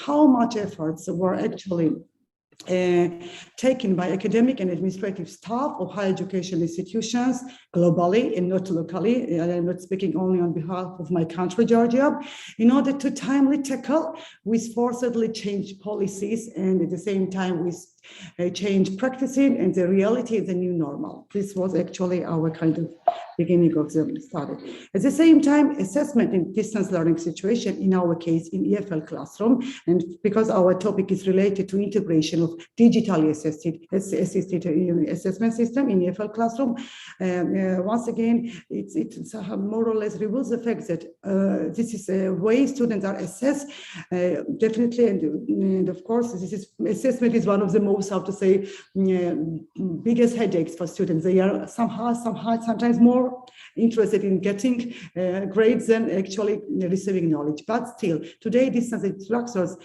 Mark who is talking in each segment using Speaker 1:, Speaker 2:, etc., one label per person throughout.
Speaker 1: how much efforts were actually taken by academic and administrative staff of higher education institutions globally and not locally. I'm not speaking only on behalf of my country, Georgia, in order to timely tackle with forcibly changed policies and at the same time with change practicing and the reality is the new normal. This was actually our kind of beginning of the study. At the same time, assessment in distance learning situation, in our case in EFL classroom, and because our topic is related to integration of digitally assisted assessment system in EFL classroom, once again, it's more or less reveals the fact that this is a way students are assessed, definitely, and of course, assessment is one of the most, how to say, biggest headaches for students. They are sometimes more interested in getting grades than actually receiving knowledge. But still, today, distance instructors,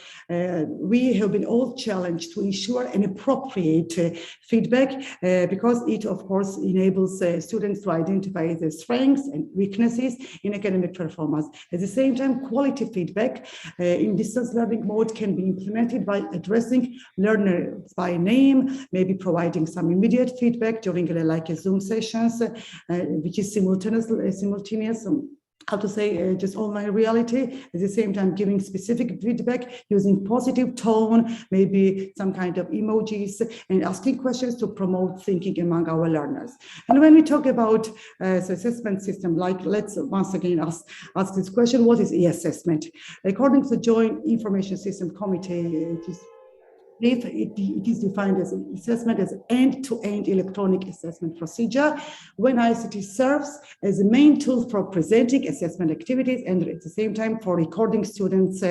Speaker 1: we have been all challenged to ensure an appropriate feedback because it, of course, enables students to identify their strengths and weaknesses in academic performance. At the same time, quality feedback in distance learning mode can be implemented by addressing learners by name, maybe providing some immediate feedback during like a Zoom sessions, which is simultaneous, how to say, just online reality, at the same time giving specific feedback using positive tone, maybe some kind of emojis, and asking questions to promote thinking among our learners. And when we talk about the assessment system, like let's once again ask this question, what is e-assessment? According to the Joint Information System Committee, it is defined as assessment as end-to-end electronic assessment procedure when ICT serves as a main tool for presenting assessment activities and at the same time for recording students'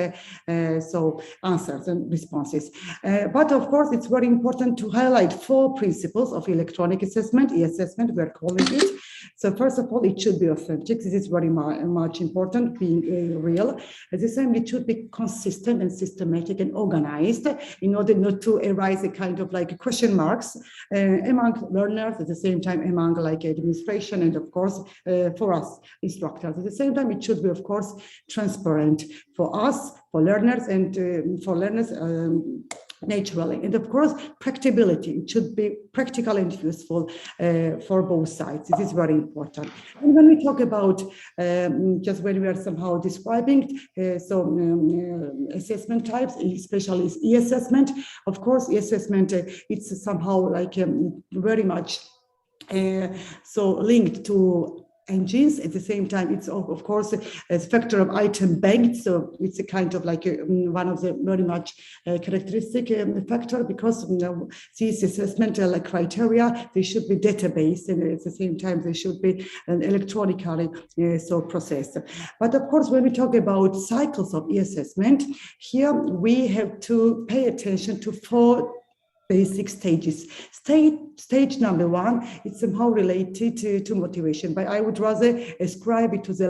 Speaker 1: answers and responses. But of course, it's very important to highlight 4 principles of electronic assessment, e-assessment, we're calling it. So first of all, it should be authentic. This is very much important, being real. At the same time, it should be consistent and systematic and organized in order not to arise a kind of like question marks among learners, at the same time among like administration and of course for us instructors. At the same time, it should be of course transparent for us, for learners and for learners naturally. And of course, practicability. It should be practical and useful for both sides. This is very important. And when we talk about, just when we are somehow describing, assessment types, especially e-assessment, of course, e-assessment, it's somehow like very much linked to engines. At the same time, it's of course a factor of item banked, so it's a kind of like one of the very much characteristic factor, because these assessment criteria, they should be database, and at the same time they should be electronically processed. But of course, when we talk about cycles of e-assessment, here we have to pay attention to 4 basic stages. Stage number 1, it's somehow related to motivation, but I would rather ascribe it to the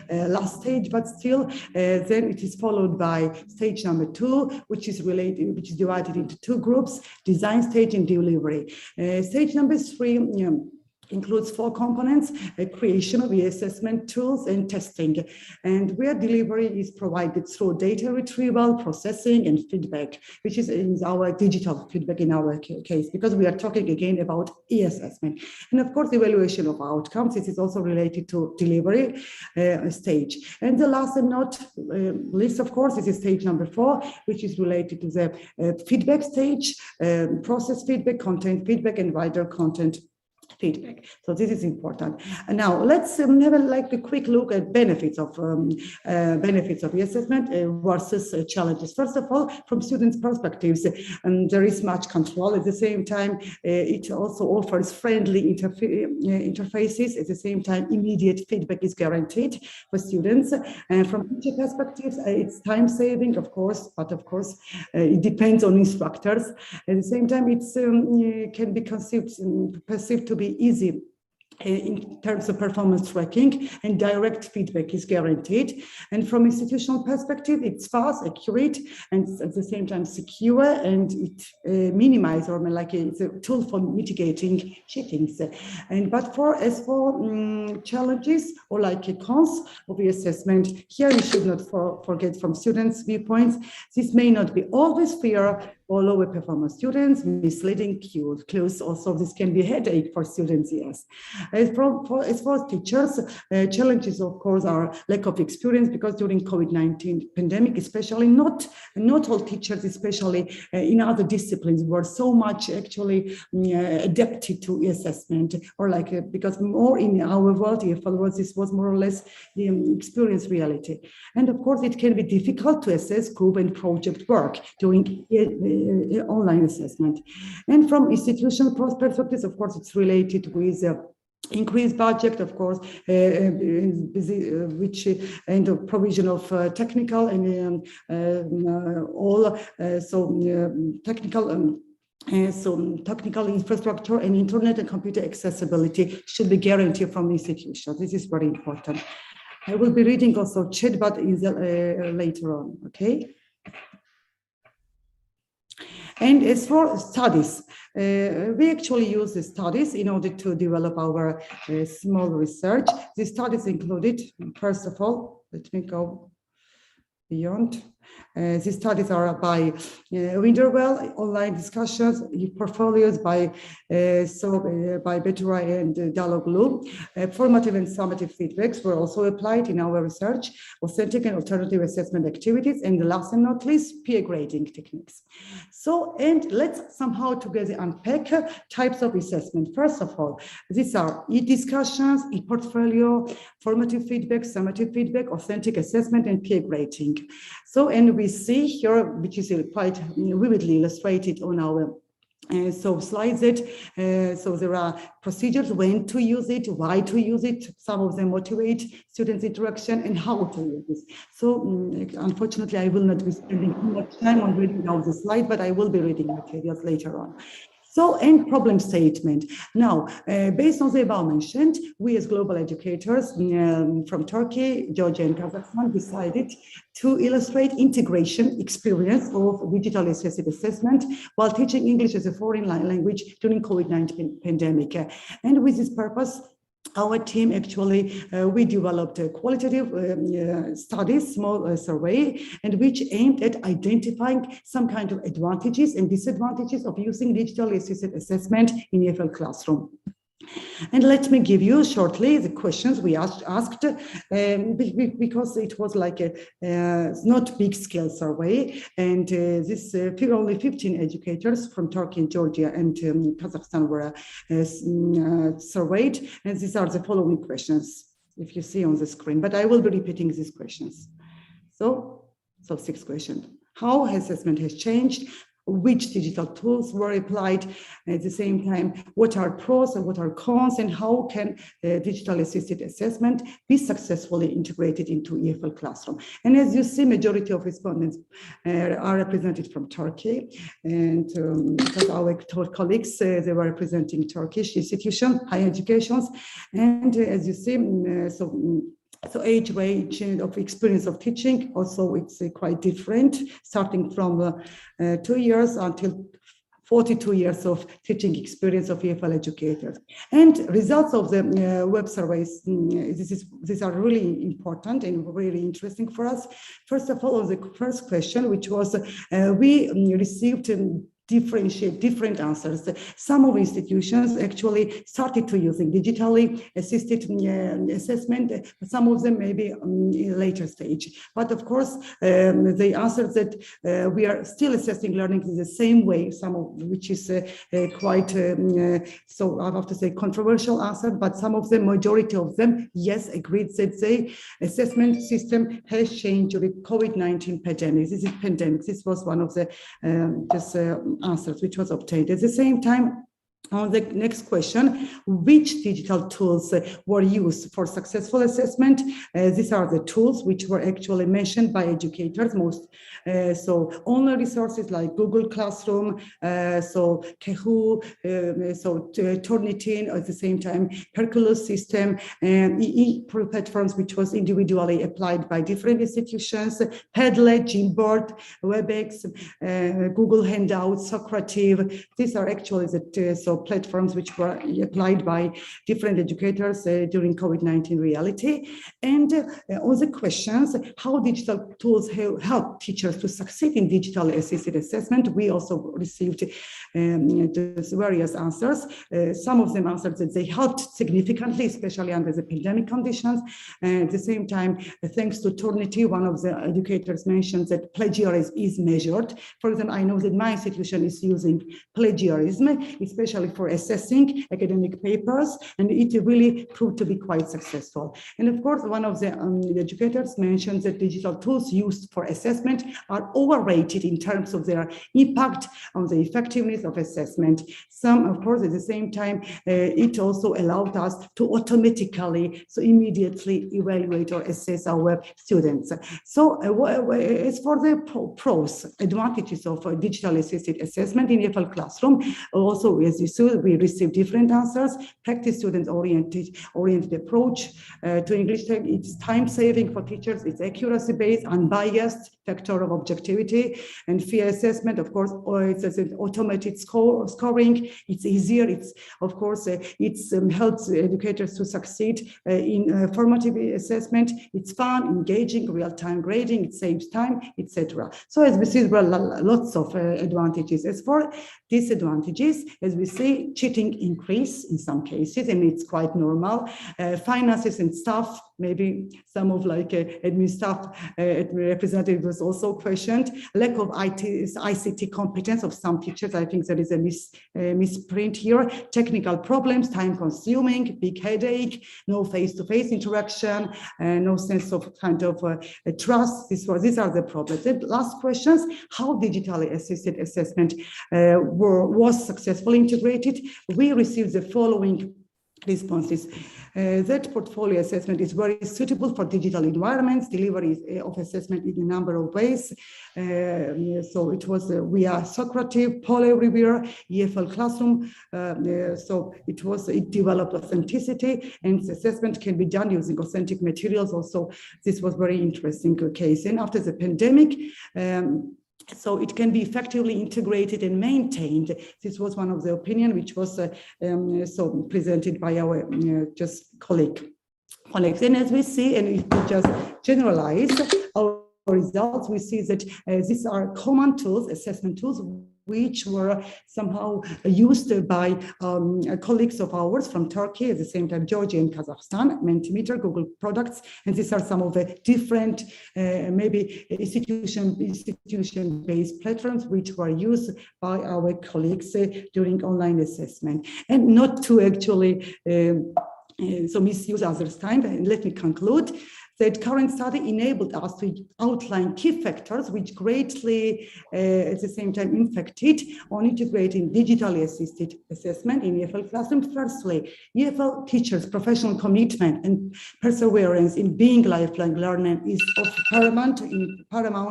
Speaker 1: last stage, but still then it is followed by stage number 2, which is divided into 2 groups: design stage and delivery. Stage number 3 includes 4 components: creation of e-assessment tools and testing, and where delivery is provided through data retrieval, processing, and feedback, which is in our digital feedback in our case, because we are talking again about e-assessment. And of course, evaluation of outcomes, this is also related to delivery stage. And the last and not least, of course, is stage number 4, which is related to the feedback stage, process feedback, content feedback, and wider content feedback. So this is important. And now let's have a quick look at benefits of e-assessment versus challenges. First of all, from students' perspectives, there is much control. At the same time, it also offers friendly interfaces. At the same time, immediate feedback is guaranteed for students. And from teacher perspectives, it's time saving, of course, but of course, it depends on instructors. At the same time, it's can be perceived to be easy in terms of performance tracking, and direct feedback is guaranteed. And from institutional perspective, it's fast, accurate, and at the same time secure, and it minimizes, or like it's a tool for mitigating cheatings. And but as for challenges or like cons of the assessment, here we should not forget from students' viewpoints, this may not be always fair for lower performance students, misleading clues. Also, this can be a headache for students, yes. As for teachers, challenges, of course, are lack of experience, because during COVID-19 pandemic, especially not all teachers, especially in other disciplines, were so much actually adapted to assessment, or like because more in our world, this was more or less the experience reality. And of course, it can be difficult to assess group and project work during online assessment. And from institutional perspectives, of course, it's related with increased budget, of course, which and the provision of technical and technical infrastructure and internet and computer accessibility should be guaranteed from institutions. This is very important. I will be reading also chat, but later on, okay? And as for studies, we actually use the studies in order to develop our small research. The studies included, first of all, let me go beyond. These studies are by Winterwell, online discussions, portfolios by Betura and Daloglu. Formative and summative feedbacks were also applied in our research, authentic and alternative assessment activities, and last and not least, peer grading techniques. So, and let's somehow together unpack types of assessment. First of all, these are e-discussions, e-portfolio, formative feedback, summative feedback, authentic assessment, and peer grading. So, and we see here, which is quite vividly illustrated on our slides that so there are procedures when to use it, why to use it. Some of them motivate students' interaction and how to use this. So unfortunately, I will not be spending too much time on reading out the slide, but I will be reading materials later on. So, and problem statement. Now, based on the above mentioned, we as global educators from Turkey, Georgia, and Kazakhstan decided to illustrate integration experience of digitally assisted assessment while teaching English as a foreign language during COVID-19 pandemic. And with this purpose, our team actually, we developed a qualitative studies, small survey, and which aimed at identifying some kind of advantages and disadvantages of using digitally assisted assessment in EFL classroom. And let me give you shortly the questions we asked because it was like a not big scale survey, and this only 15 educators from Turkey, Georgia, and Kazakhstan were surveyed, and these are the following questions, if you see on the screen, but I will be repeating these questions. So 6 questions. How assessment has changed? Which digital tools were applied? At the same time, what are pros and what are cons, and how can digital assisted assessment be successfully integrated into EFL classroom? And as you see, majority of respondents are represented from Turkey, and because our colleagues, they were representing Turkish institutions, higher educations, and as you see, so age range of experience of teaching, also it's quite different, starting from 2 years until 42 years of teaching experience of EFL educators. And results of the web surveys, these are really important and really interesting for us. First of all, on the first question, which was, we received differentiate different answers. Some of institutions actually started to using digitally assisted assessment, some of them maybe in a later stage. But of course, they answered that we are still assessing learning in the same way, some of which is quite, so I have to say controversial answer, but some of the majority of them, yes, agreed that the assessment system has changed during COVID-19 pandemic. This is pandemic. This was one of the answers which was obtained. At the same time, On the next question, which digital tools were used for successful assessment? These are the tools which were actually mentioned by educators most. So online resources like Google Classroom, so Kahoot, so Turnitin, at the same time, Hercules system, and platforms which was individually applied by different institutions, Padlet, Gymboard, WebEx, Google Hangouts, Socrative. These are actually the platforms which were applied by different educators during COVID-19 reality. And on the questions, how digital tools help teachers to succeed in digital assisted assessment, we also received various answers. Some of them answered that they helped significantly, especially under the pandemic conditions. At the same time, thanks to Turnitin, one of the educators mentioned that plagiarism is measured. For example, I know that my institution is using plagiarism, especially for assessing academic papers, and it really proved to be quite successful. And of course, one of the educators mentioned that digital tools used for assessment are overrated in terms of their impact on the effectiveness of assessment. Some, of course, at the same time, it also allowed us to automatically, so immediately evaluate or assess our students. So as for the pros, advantages of digital assisted assessment in EFL classroom, also as you saw, we received different answers. Practice students oriented approach to English. It's time saving for teachers. It's accuracy based, unbiased, factor of objectivity, and fair assessment. Of course, it's an automated scoring. It's easier. It's of course helps educators to succeed in formative assessment. It's fun, engaging, real-time grading. It saves time, etc. So as we see, there are lots of advantages. As for disadvantages, as we see, cheating increase in some cases, and it's quite normal. Finances and staff, maybe some of admin staff representative was also questioned. Lack of ICT competence of some teachers. I think there is a misprint here. Technical problems, time consuming, big headache, no face-to-face interaction, no sense of trust. These are the problems. And last questions, how digitally assisted assessment was successfully integrated? We received the following responses. That portfolio assessment is very suitable for digital environments, delivery of assessment in a number of ways. So it was via Socrative, Poll Everywhere, EFL Classroom. So it developed authenticity, and assessment can be done using authentic materials. Also, this was very interesting case. And after the pandemic, so it can be effectively integrated and maintained. This was one of the opinion which was so presented by our colleagues. And as we see, and if we just generalize our results, we see that these are common tools, assessment tools, which were somehow used by colleagues of ours from Turkey, at the same time Georgia and Kazakhstan, Mentimeter, Google products, and these are some of the different maybe institution-based platforms which were used by our colleagues during online assessment. And not to actually so misuse others' time, and let me conclude. That current study enabled us to outline key factors which greatly, at the same time, impacted on integrating digitally assisted assessment in EFL classroom. Firstly, EFL teachers' professional commitment and perseverance in being lifelong learner is of paramount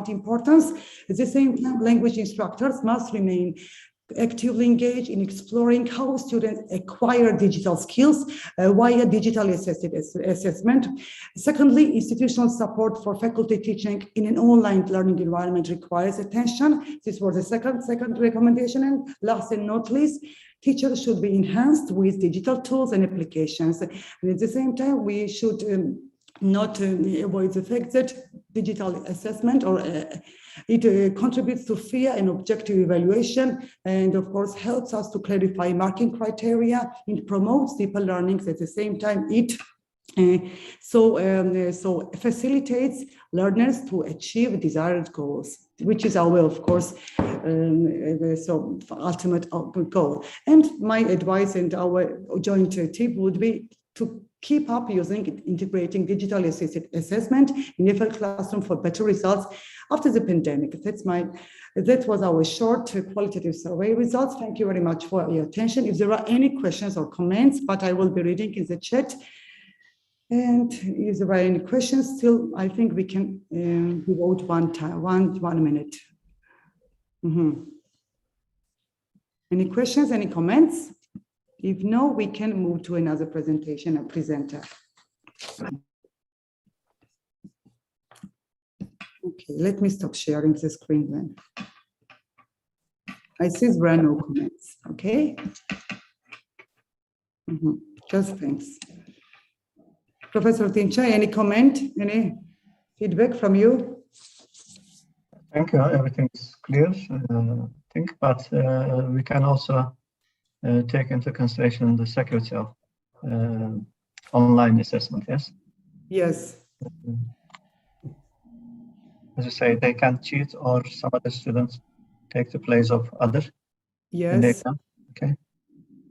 Speaker 1: importance. At the same time, language instructors must remain actively engaged in exploring how students acquire digital skills via digitally assisted assessment. Secondly, institutional support for faculty teaching in an online learning environment requires attention. This was the second recommendation. And last and not least, teachers should be enhanced with digital tools and applications. And at the same time, we should not avoid the fact that digital assessment or it contributes to fair and objective evaluation, and of course helps us to clarify marking criteria. It promotes deeper learning. At the same time, it so facilitates learners to achieve desired goals, which is our, of course, so ultimate goal. And my advice and our joint tip would be to keep up using integrating digital assessment in FL classroom for better results after the pandemic. That was our short qualitative survey results. Thank you very much for your attention. If there are any questions or comments, but I will be reading in the chat. And if there are any questions, still, I think we can devote one minute. Any questions, any comments? If no, we can move to another presentation and presenter. Okay, let me stop sharing the screen then. I see there are no comments, okay? Just thanks. Professor Tincha, any comment, any feedback from you?
Speaker 2: Thank you, everything is clear, I think, but we can also take into consideration the security of online assessment, yes?
Speaker 1: Yes.
Speaker 2: As you say, they can cheat or some other students take the place of other.
Speaker 1: Yes.
Speaker 2: Okay.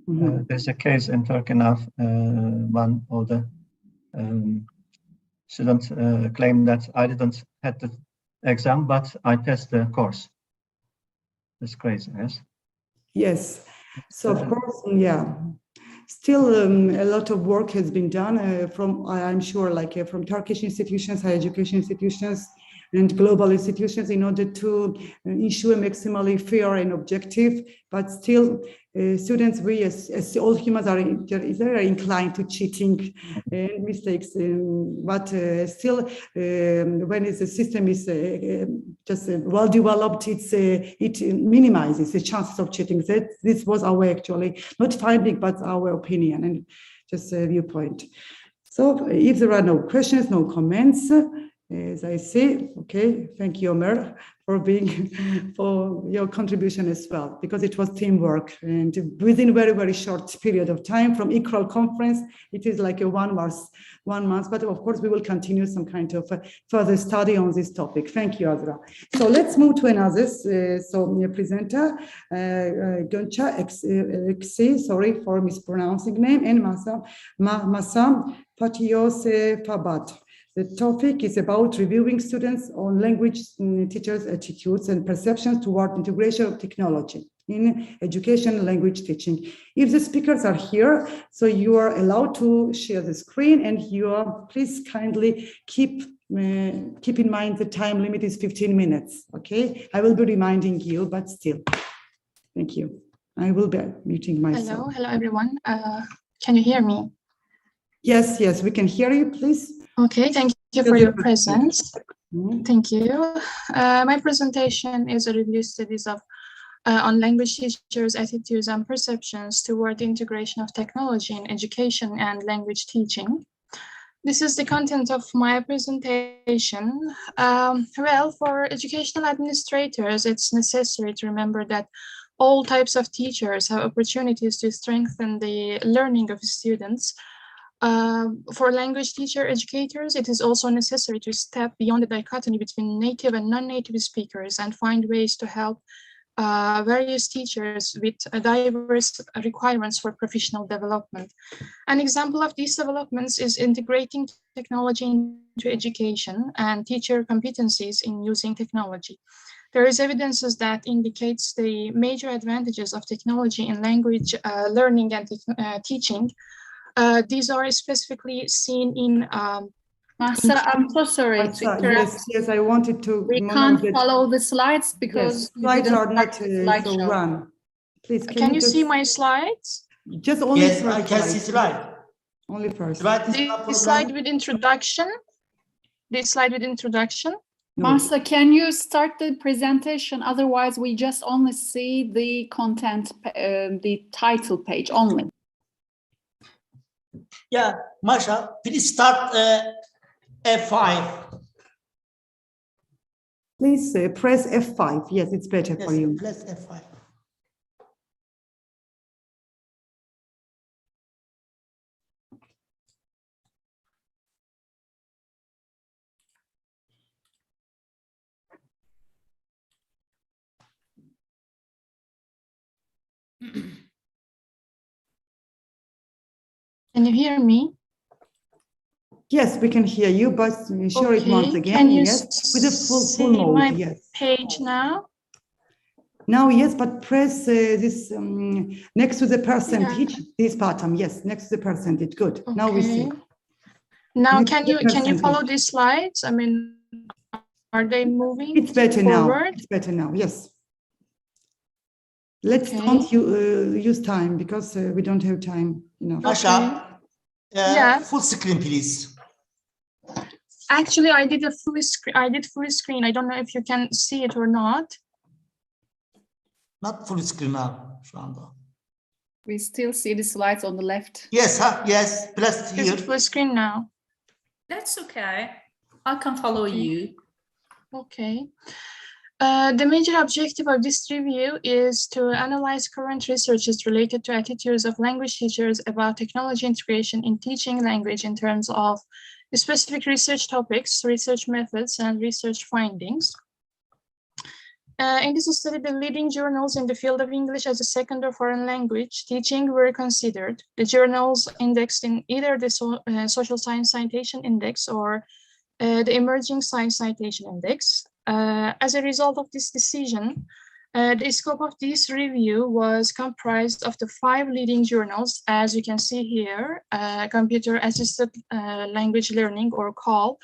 Speaker 2: There's a case in Turkey now, one of the students claimed that I didn't have the exam, but I passed the course. That's crazy, yes?
Speaker 1: Yes. So of course, yeah. Still, a lot of work has been done from, I'm sure, like from Turkish institutions, higher education institutions, and global institutions in order to ensure maximally fair and objective. But still, students, we as all humans are inclined to cheating and mistakes. But still, when the system is just well developed, it minimizes the chances of cheating. This was our actually not finding, but our opinion and just a viewpoint. So, if there are no questions, no comments. As I say, okay, thank you, Omer, for your contribution as well, because it was teamwork and within very, very short period of time from equal conference, it is like a 1 month, but of course we will continue some kind of further study on this topic. Thank you, Azra. So let's move to another presenter, Gonca Eksi, sorry for mispronouncing name, and Masam Patios Fabat. The topic is about reviewing students on language teachers' attitudes and perceptions toward integration of technology in education language teaching. If the speakers are here, so you are allowed to share the screen, and please kindly keep in mind the time limit is 15 minutes, okay? I will be reminding you, but still, thank you. I will be muting myself.
Speaker 3: Hello everyone. Can you hear me?
Speaker 1: Yes, we can hear you, please.
Speaker 3: Okay, thank you for your presence. Thank you. My presentation is a review studies of on language teachers' attitudes and perceptions toward the integration of technology in education and language teaching. This is the content of my presentation. Well, for educational administrators, it's necessary to remember that all types of teachers have opportunities to strengthen the learning of students. For language teacher educators, it is also necessary to step beyond the dichotomy between native and non-native speakers and find ways to help various teachers with diverse requirements for professional development. An example of these developments is integrating technology into education and teacher competencies in using technology. There is evidence that indicates the major advantages of technology in language learning and teaching. These are specifically seen in
Speaker 4: Mahsa, I'm so sorry to interrupt.
Speaker 1: Yes, I wanted to.
Speaker 4: We can't follow the slides because
Speaker 1: slides are not so run. Please,
Speaker 3: can you see my slides?
Speaker 1: Just only
Speaker 5: yes, I can see slide.
Speaker 1: Only first.
Speaker 3: This slide with introduction. This slide with introduction.
Speaker 4: No. Mahsa, can you start the presentation? Otherwise, we just only see the content, the title page only.
Speaker 5: Yeah, Masha, please start F5.
Speaker 1: Please press F5. Yes, it's better for you.
Speaker 5: Press F5.
Speaker 3: Can you hear me?
Speaker 1: Yes, we can hear you, but share it once again.
Speaker 3: Can you
Speaker 1: Yes, with a full
Speaker 3: see
Speaker 1: mode.
Speaker 3: my
Speaker 1: Yes.
Speaker 3: page now?
Speaker 1: Now, yes, but press this next to the percentage. This button, yes, next to the percentage. Good.
Speaker 3: Okay.
Speaker 1: Now we see.
Speaker 3: Now,
Speaker 1: Next
Speaker 3: can
Speaker 1: to the
Speaker 3: you follow
Speaker 1: percentage.
Speaker 3: these slides? I mean, are they moving
Speaker 1: It's better
Speaker 3: forward?
Speaker 1: now. It's better now. Yes. Let's
Speaker 3: Okay.
Speaker 1: don't use time because we don't have time enough.
Speaker 5: Masha,
Speaker 3: Yeah.
Speaker 5: full screen, please.
Speaker 3: Actually, I did full screen. I don't know if you can see it or not.
Speaker 5: Not full screen now. Şu anda.
Speaker 4: We still see the slides on the left.
Speaker 5: Yes, yes. Plus
Speaker 3: Is
Speaker 5: here.
Speaker 3: it full screen now?
Speaker 6: That's okay. I can follow you.
Speaker 3: Okay. The major objective of this review is to analyze current researches related to attitudes of language teachers about technology integration in teaching language in terms of specific research topics, research methods, and research findings. In this study, the leading journals in the field of English as a second or foreign language teaching were considered. The journals indexed in either the Social Science Citation Index or the Emerging Science Citation Index. As a result of this decision, the scope of this review was comprised of the 5 leading journals, as you can see here: Computer Assisted Language Learning, or CALL,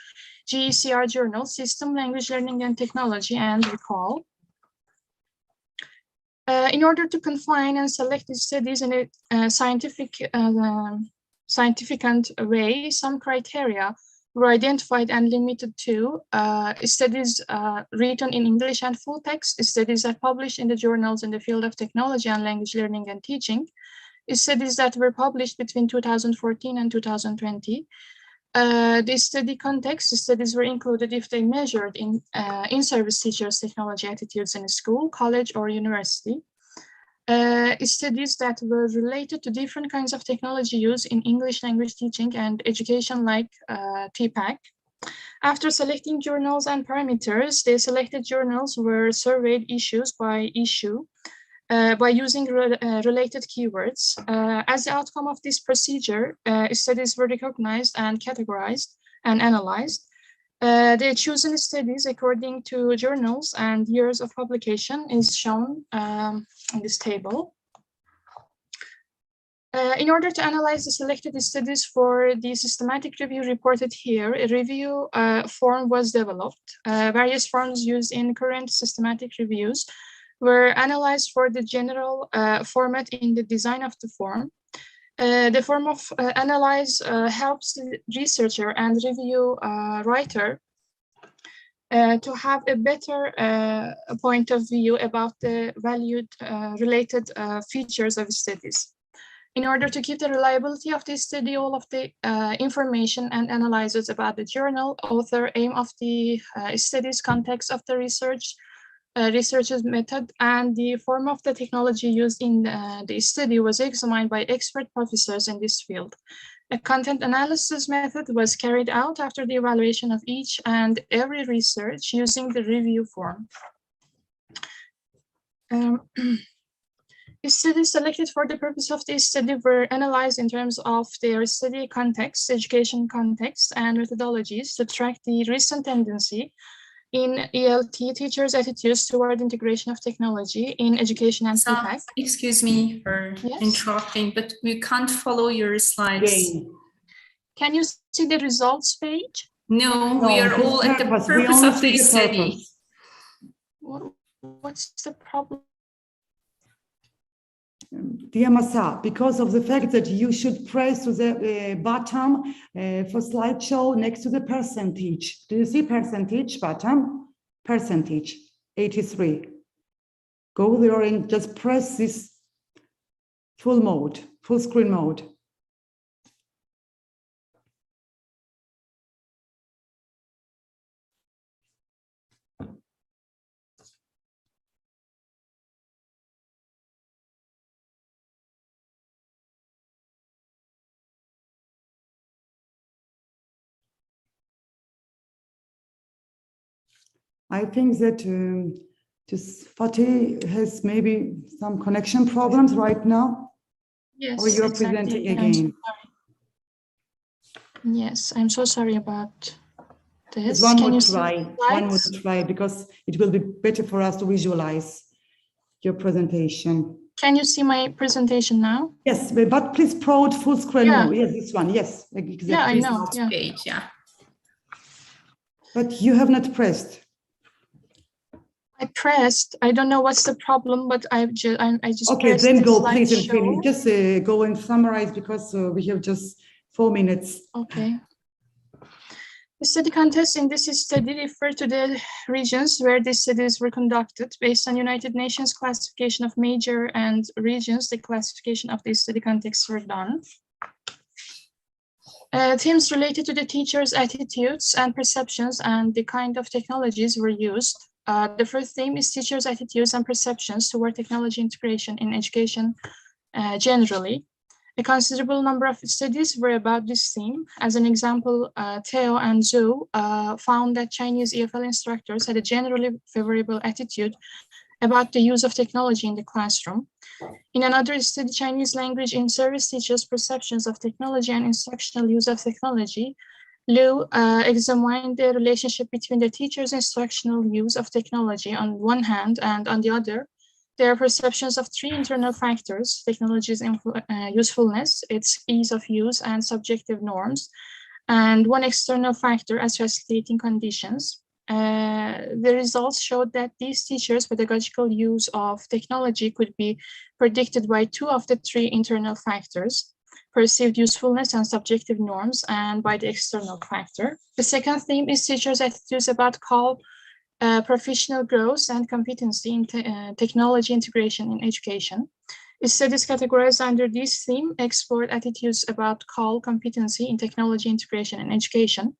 Speaker 3: GECR Journal, System Language Learning and Technology, and RECALL. In order to confine and select these studies in a scientific way, some criteria were identified and limited to studies written in English and full text, studies that published in the journals in the field of technology and language learning and teaching, studies that were published between 2014 and 2020. The study context, studies were included if they measured in-service teachers' technology attitudes in a school, college, or university. Studies that were related to different kinds of technology use in English language teaching and education, like TPAC. After selecting journals and parameters, the selected journals were surveyed issues by issue by using related keywords. As the outcome of this procedure, studies were recognized and categorized and analyzed. The chosen studies according to journals and years of publication is shown in this table. In order to analyze the selected studies for the systematic review reported here, a review form was developed. Various forms used in current systematic reviews were analyzed for the general format in the design of the form. The form of analyze helps the researcher and review writer to have a better point of view about the valued related features of studies. In order to keep the reliability of the study, all of the information and analyses about the journal, author, aim of the studies, context of the research, researcher's method, and the form of the technology used in the study was examined by expert professors in this field. A content analysis method was carried out after the evaluation of each and every research using the review form. The studies selected for the purpose of this study were analyzed in terms of their study context, education context, and methodologies to track the recent tendency in ELT teachers' attitudes toward integration of technology in education and TPAC.
Speaker 6: Excuse me for interrupting, but we can't follow your slides.
Speaker 3: Can you see the results page?
Speaker 6: No, we are all at the purpose of the study.
Speaker 3: What's the problem?
Speaker 1: Dear Masa, because of the fact that you should press to the button for slideshow next to the percentage. Do you see percentage button? Percentage, 83. Go there and just press this full mode, full screen mode. I think that Fatih has maybe some connection problems right now.
Speaker 3: Yes,
Speaker 1: or you're presenting again.
Speaker 3: Yes, I'm so sorry about this.
Speaker 1: One
Speaker 3: Can
Speaker 1: more
Speaker 3: you see
Speaker 1: try.
Speaker 3: the
Speaker 1: One more
Speaker 3: slides?
Speaker 1: try, because it will be better for us to visualize your presentation.
Speaker 3: Can you see my presentation now?
Speaker 1: Yes, but please proud full screen
Speaker 3: Yeah.
Speaker 1: more. Yes, this one. Yes, exactly.
Speaker 3: Yeah, I know. Yeah.
Speaker 6: Page, yeah.
Speaker 1: But you have not pressed.
Speaker 3: I pressed. I don't know what's the problem, but I just
Speaker 1: Okay,
Speaker 3: pressed
Speaker 1: then
Speaker 3: the
Speaker 1: go please and
Speaker 3: slideshow.
Speaker 1: finish. Just go and summarize, because we have just 4 minutes.
Speaker 3: Okay. The study context in this study refer to the regions where these studies were conducted. Based on United Nations classification of major and regions, the classification of these study contexts were done. Themes related to the teachers' attitudes and perceptions and the kind of technologies were used. The first theme is teachers' attitudes and perceptions toward technology integration in education generally. A considerable number of studies were about this theme. As an example, Theo and Zhou found that Chinese EFL instructors had a generally favorable attitude about the use of technology in the classroom. In another study, Chinese language in service teachers' perceptions of technology and instructional use of technology, Liu examined the relationship between the teacher's instructional use of technology on one hand, and on the other, their perceptions of three internal factors: technology's usefulness, its ease of use, and subjective norms, and one external factor as facilitating conditions. The results showed that these teachers' pedagogical use of technology could be predicted by two of the three internal factors: perceived usefulness and subjective norms, and by the external factor. The second theme is teachers' attitudes about professional growth and competency in technology integration in education. Studies categorized under this theme explored attitudes about competency in technology integration in education.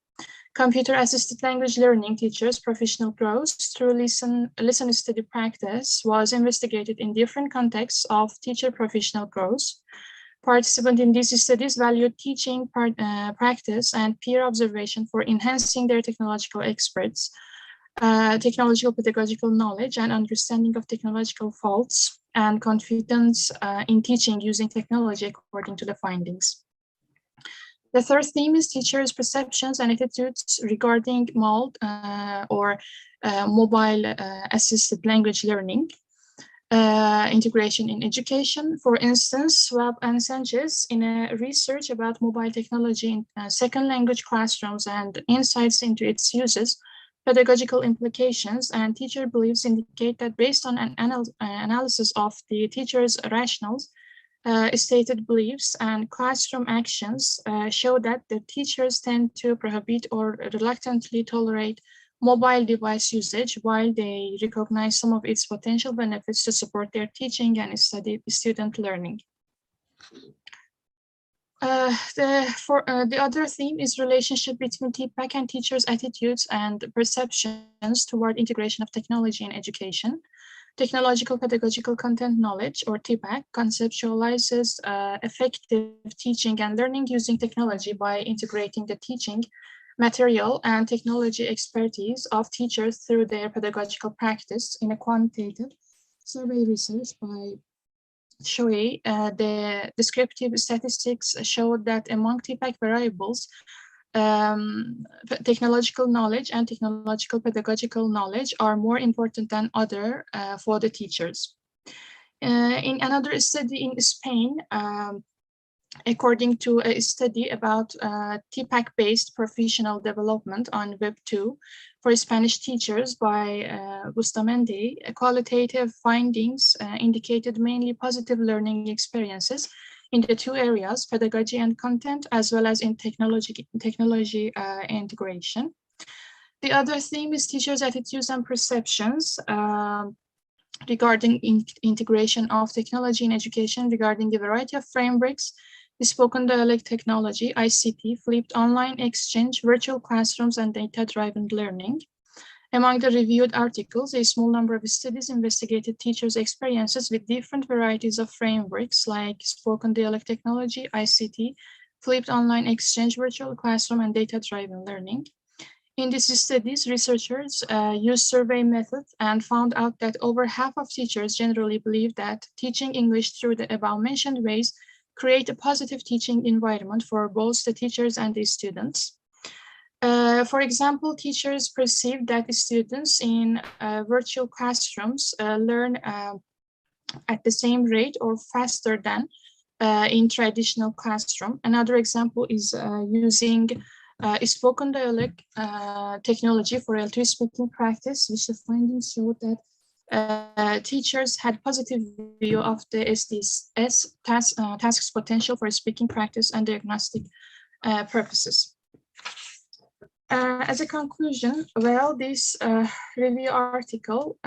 Speaker 3: Computer-assisted language learning teachers' professional growth through listen study practice was investigated in different contexts of teacher professional growth. Participants in these studies valued teaching practice and peer observation for enhancing their technological experts, technological pedagogical knowledge and understanding of technological faults, and confidence in teaching using technology according to the findings. The third theme is teachers' perceptions and attitudes regarding MALD or mobile assisted language learning integration in education. For instance, Swab and Sanchez, in a research about mobile technology in second language classrooms and insights into its uses, pedagogical implications, and teacher beliefs indicate that based on an analysis of the teacher's rationals, stated beliefs, and classroom actions show that the teachers tend to prohibit or reluctantly tolerate mobile device usage while they recognize some of its potential benefits to support their teaching and student learning. The other theme is relationship between TPAC and teachers' attitudes and perceptions toward integration of technology in education. Technological pedagogical content knowledge, or TPAC, conceptualizes effective teaching and learning using technology by integrating the teaching material and technology expertise of teachers through their pedagogical practice. In a quantitative survey research by Shui, the descriptive statistics showed that among TPAC variables, technological knowledge and technological pedagogical knowledge are more important than other for the teachers. In another study in Spain, according to a study about TPAC-based professional development on Web2 for Spanish teachers by Bustamante, qualitative findings indicated mainly positive learning experiences in the two areas, pedagogy and content, as well as in technology integration. The other theme is teachers' attitudes and perceptions regarding integration of technology in education, regarding the variety of frameworks, spoken dialect technology, ICT, flipped online exchange, virtual classrooms, and data-driven learning. Among the reviewed articles, a small number of studies investigated teachers' experiences with different varieties of frameworks like spoken dialect technology, ICT, flipped online exchange, virtual classroom, and data-driven learning. In these studies, researchers used survey methods and found out that over half of teachers generally believe that teaching English through the above-mentioned ways create a positive teaching environment for both the teachers and the students. For example, teachers perceive that the students in virtual classrooms learn at the same rate or faster than in traditional classroom. Another example is using spoken dialogue technology for L2 speaking practice, which the findings showed that teachers had positive view of the SDSS tasks potential for speaking practice and diagnostic purposes. As a conclusion, well, this review article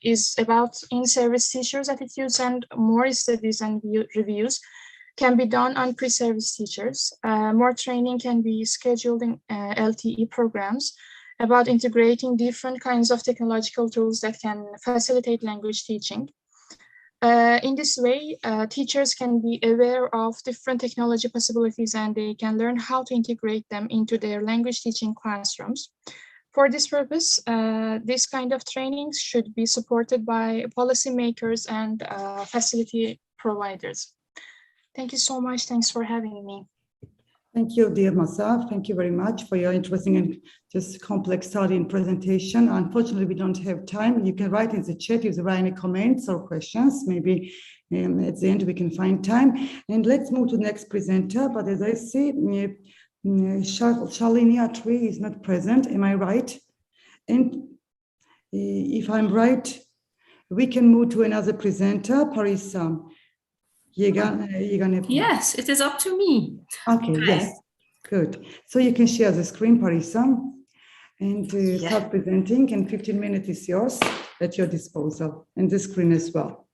Speaker 3: is about in-service teachers' attitudes, and more studies and reviews can be done on pre-service teachers. More training can be scheduled in LTE programs about integrating different kinds of technological tools that can facilitate language teaching. In this way, teachers can be aware of different technology possibilities and they can learn how to integrate them into their language teaching classrooms. For this purpose, this kind of trainings should be supported by policymakers and facility providers. Thank you so much. Thanks for having me.
Speaker 1: Thank you, dear Masaf. Thank you very much for your interesting and just complex study and presentation. Unfortunately, we don't have time. You can write in the chat if there are any comments or questions. Maybe at the end we can find time. And let's move to the next presenter. But as I see, Shalini Atri is not present. Am I right? And if I'm right, we can move to another presenter, Parisa.
Speaker 6: Yes, it is up to me.
Speaker 1: Okay, yes, good. So you can share the screen, Parisa, and start presenting, and 15 minutes is yours at your disposal, and the screen as well.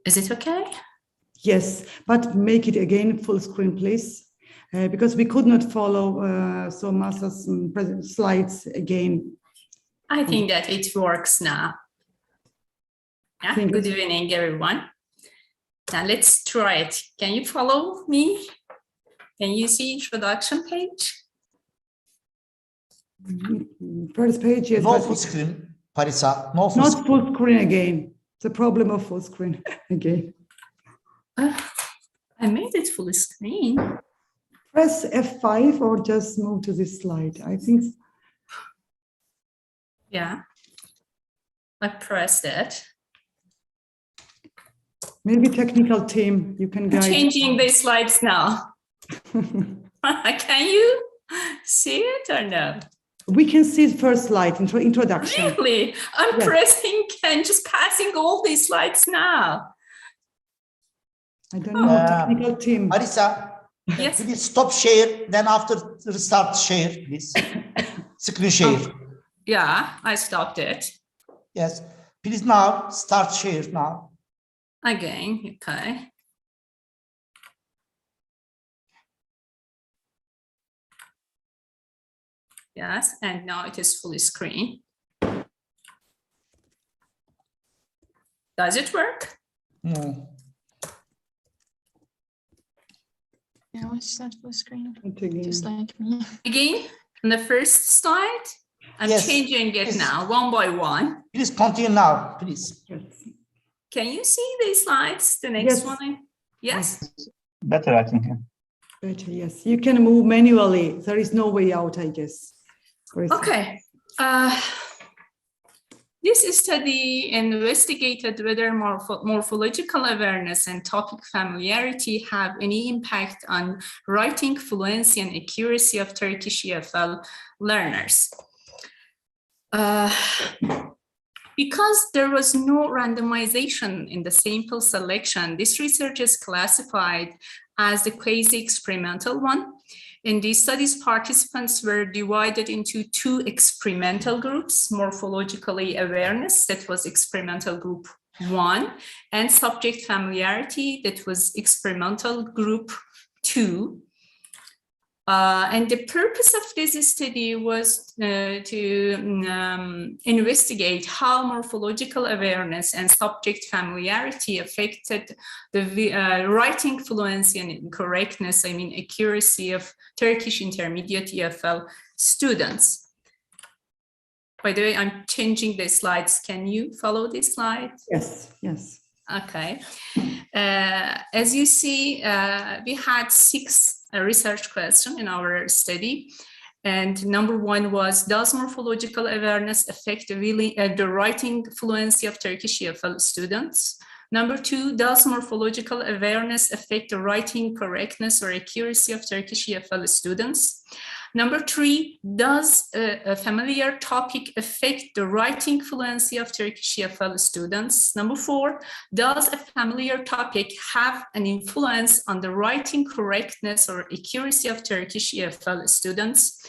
Speaker 6: Is it okay?
Speaker 1: Yes, but make it again full screen, please, because we could not follow so Masa's slides again.
Speaker 6: I think that it works now. Yeah, good evening, everyone. Now let's try it. Can you follow me? Can you see introduction page?
Speaker 1: First page, yes.
Speaker 5: No full screen, Parisa. No full
Speaker 1: not
Speaker 5: screen.
Speaker 1: full screen again. The problem of full screen again.
Speaker 6: I made it full screen.
Speaker 1: Press F5 or just move to this slide. I think.
Speaker 6: Yeah, I pressed it.
Speaker 1: Maybe technical team, you can guide.
Speaker 6: Changing the slides now. Can you see it or no?
Speaker 1: We can see the first slide, introduction.
Speaker 6: Really? I'm pressing and just passing all these slides now.
Speaker 1: I don't know, technical team.
Speaker 5: Parisa,
Speaker 6: yes.
Speaker 5: Please stop share, then after restart share, please. Screen share.
Speaker 6: Yeah, I stopped it.
Speaker 5: Yes, please now start share now.
Speaker 6: Again, okay. Yes, and now it is full screen. Does it work?
Speaker 5: No.
Speaker 3: Now it's that full screen,
Speaker 1: Again.
Speaker 3: just like me.
Speaker 6: Again, on the first slide, I'm changing it now, one by one.
Speaker 5: Please continue now, please.
Speaker 1: Yes.
Speaker 6: Can you see these slides? The next
Speaker 1: Yes.
Speaker 6: one? Yes?
Speaker 2: Better, I think.
Speaker 1: Better, yes. You can move manually. There is no way out, I guess.
Speaker 6: Okay. This study investigated whether morphological awareness and topic familiarity have any impact on writing fluency and accuracy of Turkish EFL learners. Because there was no randomization in the sample selection, this research is classified as the quasi-experimental one. In these studies, participants were divided into two experimental groups: morphologically awareness, that was experimental group 1, and subject familiarity, that was experimental group 2. And the purpose of this study was to investigate how morphological awareness and subject familiarity affected the writing fluency and correctness, I mean accuracy of Turkish intermediate EFL students. By the way, I'm changing the slides. Can you follow this slide?
Speaker 1: Yes, yes.
Speaker 6: Okay. As you see, we had 6 research questions in our study. And number 1 was, does morphological awareness affect the writing fluency of Turkish EFL students? Number 2, does morphological awareness affect the writing correctness or accuracy of Turkish EFL students? Number 3, does a familiar topic affect the writing fluency of Turkish EFL students? Number 4, does a familiar topic have an influence on the writing correctness or accuracy of Turkish EFL students?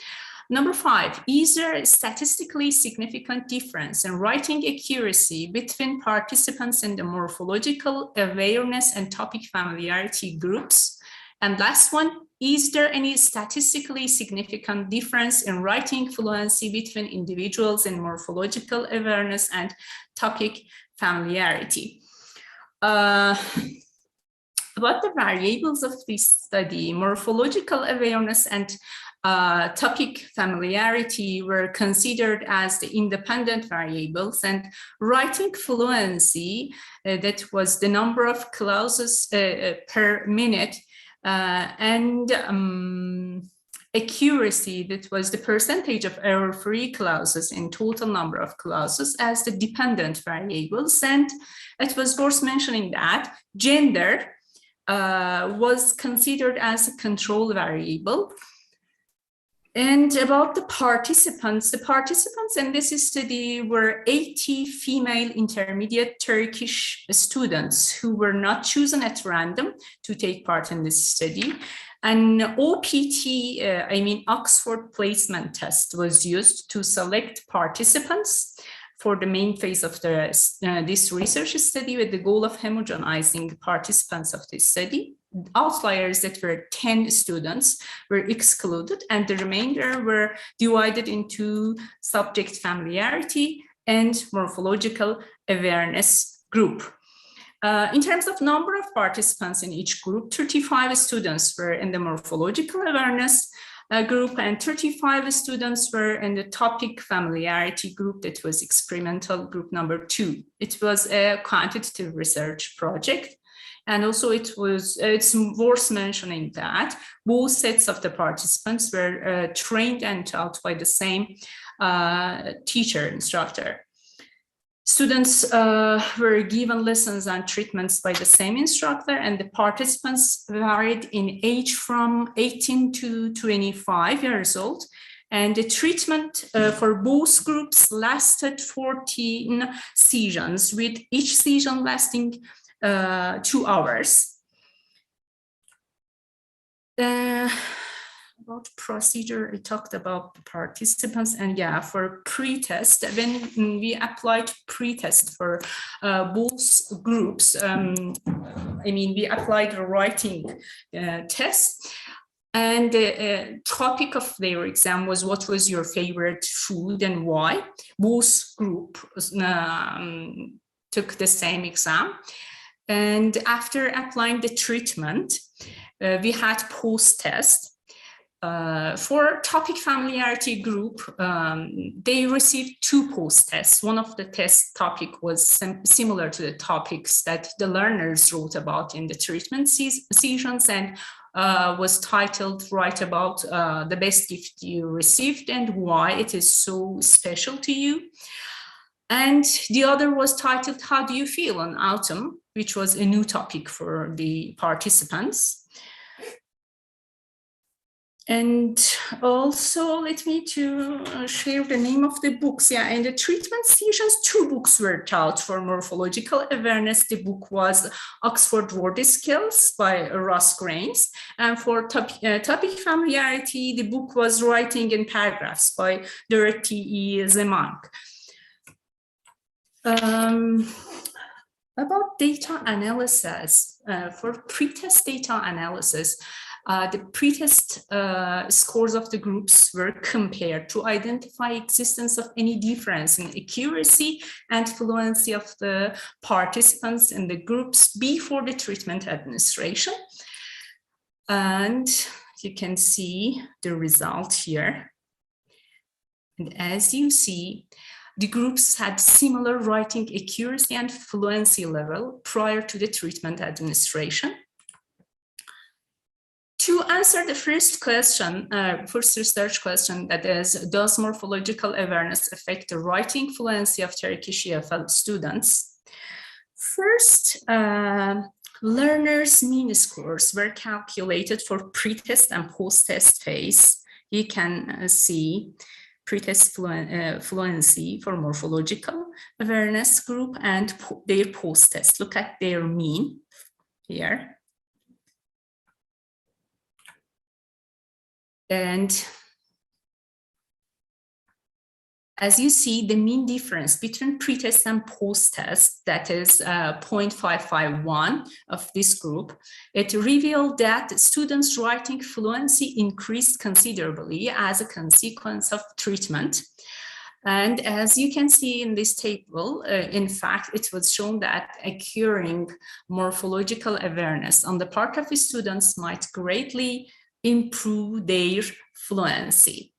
Speaker 6: Number 5, is there a statistically significant difference in writing accuracy between participants in the morphological awareness and topic familiarity groups? And last one, is there any statistically significant difference in writing fluency between individuals in morphological awareness and topic familiarity? About the variables of this study, morphological awareness and topic familiarity were considered as the independent variables, and writing fluency, that was the number of clauses per minute, and accuracy, that was the percentage of error-free clauses in total number of clauses, as the dependent variables. And it was worth mentioning that gender was considered as a control variable. And about the participants in this study were 80 female intermediate Turkish students who were not chosen at random to take part in this study. An OPT, Oxford Placement Test, was used to select participants for the main phase of this research study, with the goal of homogenizing the participants of this study. Outliers, that were 10 students, were excluded, and the remainder were divided into subject familiarity and morphological awareness group. In terms of number of participants in each group, 35 students were in the morphological awareness group, and 35 students were in the topic familiarity group, that was experimental group number 2. It was a quantitative research project. And also it's worth mentioning that both sets of the participants were trained and taught by the same instructor. Students were given lessons and treatments by the same instructor, and the participants varied in age from 18 to 25 years old. And the treatment for both groups lasted 14 sessions, with each session lasting 2 hours. About procedure, I talked about the participants, and yeah, for pre-test, when we applied pre-test for both groups, we applied a writing test, and the topic of their exam was, what was your favorite food and why? Both groups took the same exam. And after applying the treatment, we had post-test. For topic familiarity group, they received 2 post-tests. One of the test topic was similar to the topics that the learners wrote about in the treatment sessions, and was titled, write about the best gift you received and why it is so special to you. And the other was titled, how do you feel on autumn, which was a new topic for the participants. And also, let me share the name of the books. Yeah, in the treatment sessions, 2 books were taught for morphological awareness. The book was Oxford Word Skills by Ross Grimes. And for topic familiarity, the book was Writing in Paragraphs by Dorothy E. Zemank. About data analysis, for pretest data analysis, the pretest scores of the groups were compared to identify existence of any difference in accuracy and fluency of the participants in the groups before the treatment administration. And you can see the result here. And as you see, The groups had similar writing accuracy and fluency level prior to the treatment administration. To answer the first question, first research question, that is, does morphological awareness affect the writing fluency of Turkish EFL students? First, learners' mean scores were calculated for pre-test and post-test phase. You can see pre-test fluency for morphological awareness group and their post-test. Look at their mean here. And as you see, the mean difference between pre-test and post-test, that is 0.551 of this group, it revealed that students' writing fluency increased considerably as a consequence of treatment. And as you can see in this table, in fact, it was shown that acquiring morphological awareness on the part of the students might greatly improve their fluency.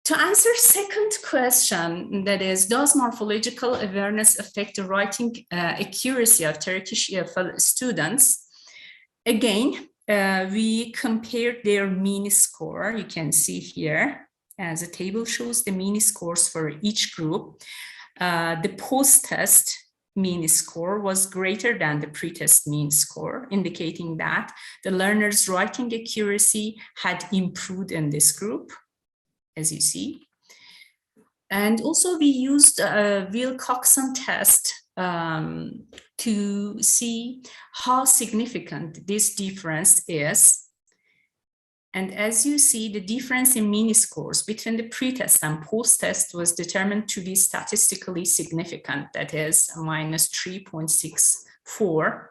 Speaker 6: To answer second question, that is, does morphological awareness affect the writing accuracy of Turkish EFL students? Again, we compared their mean score. You can see here, as the table shows the mean scores for each group. The post-test mean score was greater than the pre-test mean score, indicating that the learner's writing accuracy had improved in this group, as you see. And also we used a Wilcoxon test to see how significant this difference is. And as you see, the difference in mean scores between the pre-test and post-test was determined to be statistically significant, that is minus 3.64.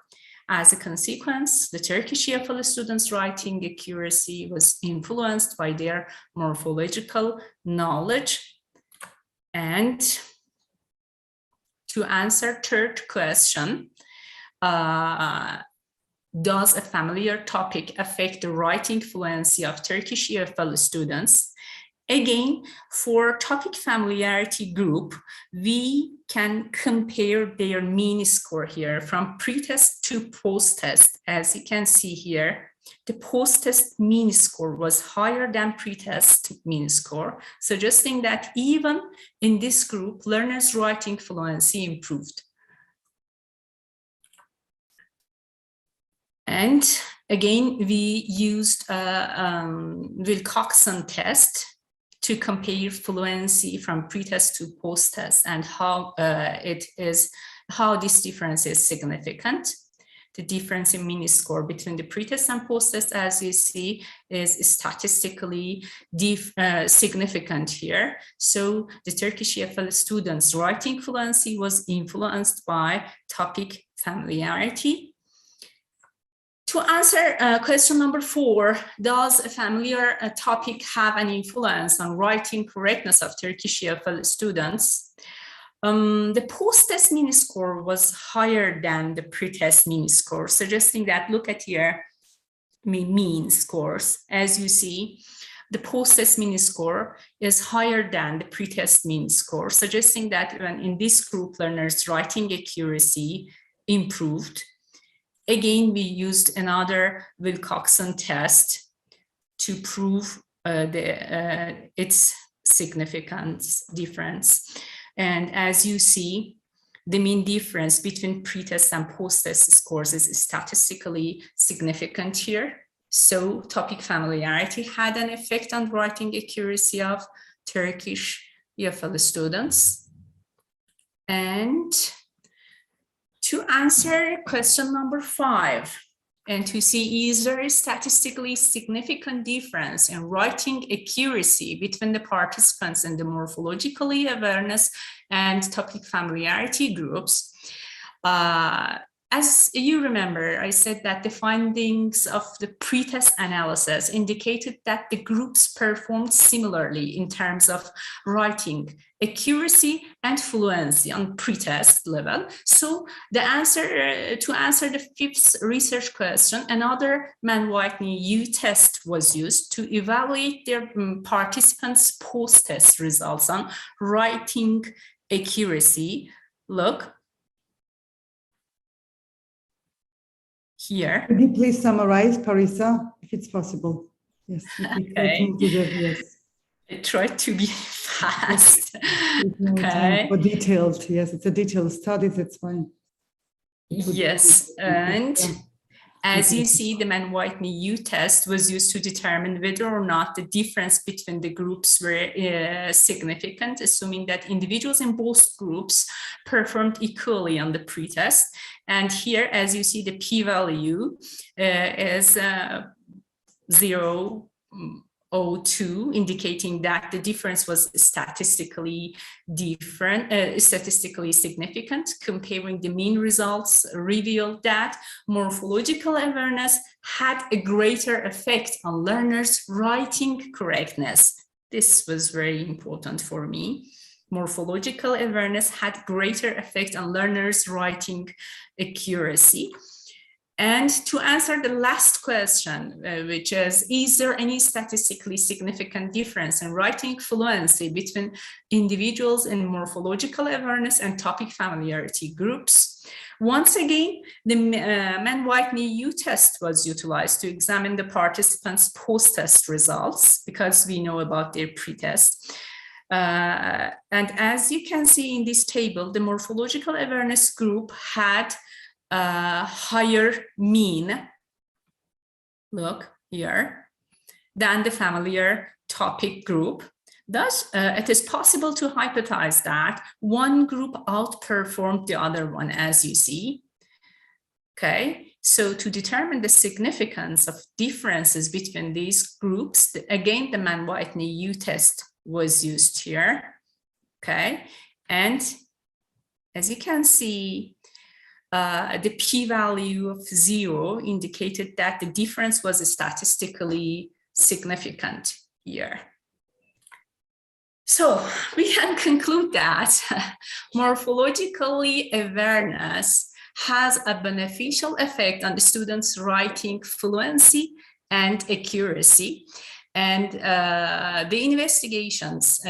Speaker 6: As a consequence, the Turkish EFL students' writing accuracy was influenced by their morphological knowledge. And to answer third question, does a familiar topic affect the writing fluency of Turkish EFL students? Again, for topic familiarity group, we can compare their mean score here from pre-test to post-test. As you can see here, the post-test mean score was higher than pre-test mean score, suggesting that even in this group, learners' writing fluency improved. And again, we used a Wilcoxon test to compare fluency from pre-test to post-test and how this difference is significant. The difference in mean score between the pre-test and post-test, as you see, is statistically significant here. So the Turkish EFL students' writing fluency was influenced by topic familiarity. To answer question number 4, does a familiar topic have an influence on writing correctness of Turkish EFL students? The post-test mean score was higher than the pre-test mean score, suggesting that, look at here, mean scores. As you see, the post-test mean score is higher than the pre-test mean score, suggesting that even in this group, learners' writing accuracy improved. Again, we used another Wilcoxon test to prove its significant difference. And as you see, the mean difference between pre-test and post-test scores is statistically significant here. So topic familiarity had an effect on writing accuracy of Turkish EFL students. And to answer question number 5, and to see is there a statistically significant difference in writing accuracy between the participants in the morphologically awareness and topic familiarity groups, As you remember, I said that the findings of the pretest analysis indicated that the groups performed similarly in terms of writing accuracy and fluency on pretest level. So the answer to answer the fifth research question, another Mann-Whitney test was used to evaluate their participants' post-test results on writing accuracy. Look here.
Speaker 1: Could you please summarize, Parisa, if it's possible? Yes.
Speaker 6: Okay.
Speaker 1: Yes.
Speaker 6: I tried to be fast.
Speaker 1: No
Speaker 6: Okay.
Speaker 1: time for detailed. Yes, it's a detailed study. That's fine.
Speaker 6: Yes, and as you see, the Mann-Whitney test was used to determine whether or not the difference between the groups were significant, assuming that individuals in both groups performed equally on the pretest. And here, as you see, the p-value is 0.02, indicating that the difference was statistically significant. Comparing the mean results revealed that morphological awareness had a greater effect on learners' writing correctness. This was very important for me. Morphological awareness had greater effect on learners' writing accuracy. And to answer the last question, which is there any statistically significant difference in writing fluency between individuals in morphological awareness and topic familiarity groups? Once again, the Mann-Whitney test was utilized to examine the participants' post-test results, because we know about their pretest. And as you can see in this table, the morphological awareness group had higher mean, look here, than the familiar topic group. Thus, it is possible to hypothesize that one group outperformed the other one, as you see. Okay, so to determine the significance of differences between these groups, again, the Mann-Whitney test was used here. Okay, and as you can see, the p-value of 0 indicated that the difference was statistically significant here. So we can conclude that morphologically awareness has a beneficial effect on the students' writing fluency and accuracy. And the investigations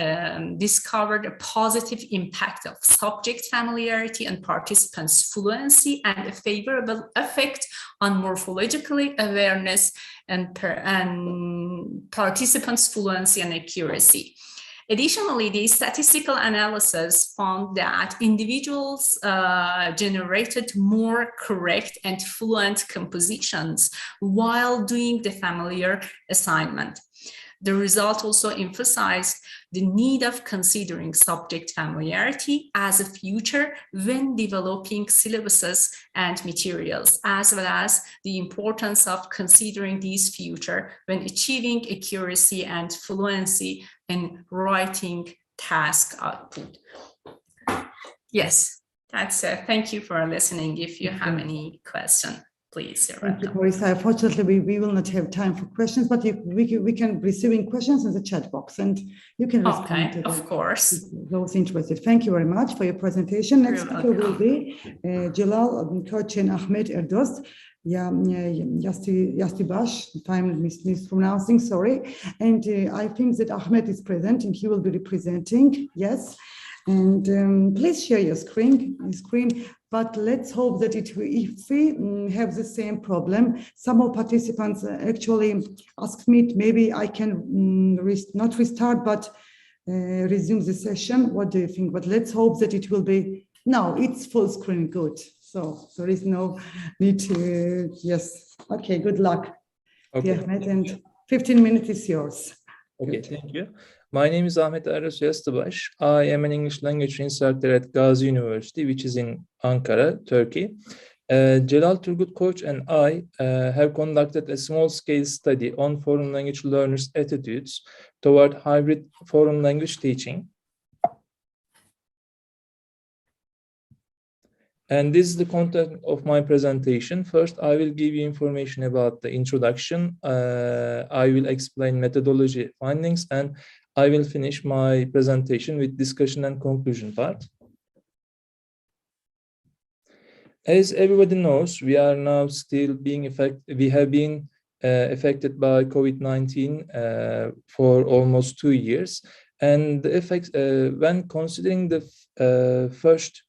Speaker 6: discovered a positive impact of subject familiarity and participants' fluency and a favorable effect on morphological awareness and participants' fluency and accuracy. Additionally, the statistical analysis found that individuals generated more correct and fluent compositions while doing the familiar assignment. The result also emphasized the need of considering subject familiarity as a feature when developing syllabuses and materials, as well as the importance of considering these features when achieving accuracy and fluency in writing task output. Yes, that's it. Thank you for listening. If you have any question, please.
Speaker 1: Thank you, Parisa. Unfortunately, we will not have time for questions, but we can receiving questions in the chat box, and you can respond to them.
Speaker 6: Of course.
Speaker 1: Those interested. Thank you very much for your presentation. Next speaker will be Celal Koçen Ahmet Erdost. Yastibash, if I'm mispronouncing, sorry. And I think that Ahmet is present and he will be representing, yes. And please share your screen. But let's hope that if we have the same problem, some of participants actually asked me, maybe I can not restart, but resume the session. What do you think? But let's hope that it will be, no, it's full screen, good. So there is no need to, yes. Okay, good luck.
Speaker 7: Okay.
Speaker 1: Ahmet, and 15 minutes is yours.
Speaker 7: Okay, thank you. My name is Ahmet Aras Yastabash. I am an English language instructor at Gazi University, which is in Ankara, Turkey. Celal Turgut Koç and I have conducted a small-scale study on foreign language learners' attitudes toward hybrid foreign language teaching. And this is the content of my presentation. First, I will give you information about the introduction. I will explain methodology findings, and I will finish my presentation with discussion and conclusion part. As everybody knows, we are now still being affected. We have been affected by COVID-19 for almost 2 years, and the effects when considering the first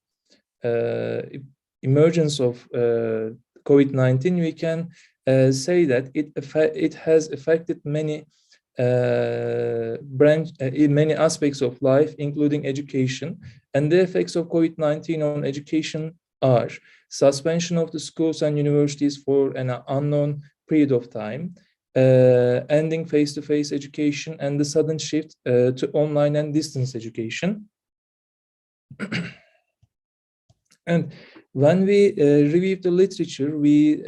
Speaker 7: emergence of COVID-19, we can say that it has affected many many aspects of life, including education. And the effects of COVID-19 on education are suspension of the schools and universities for an unknown period of time, ending face-to-face education, and the sudden shift to online and distance education. And when we review the literature, we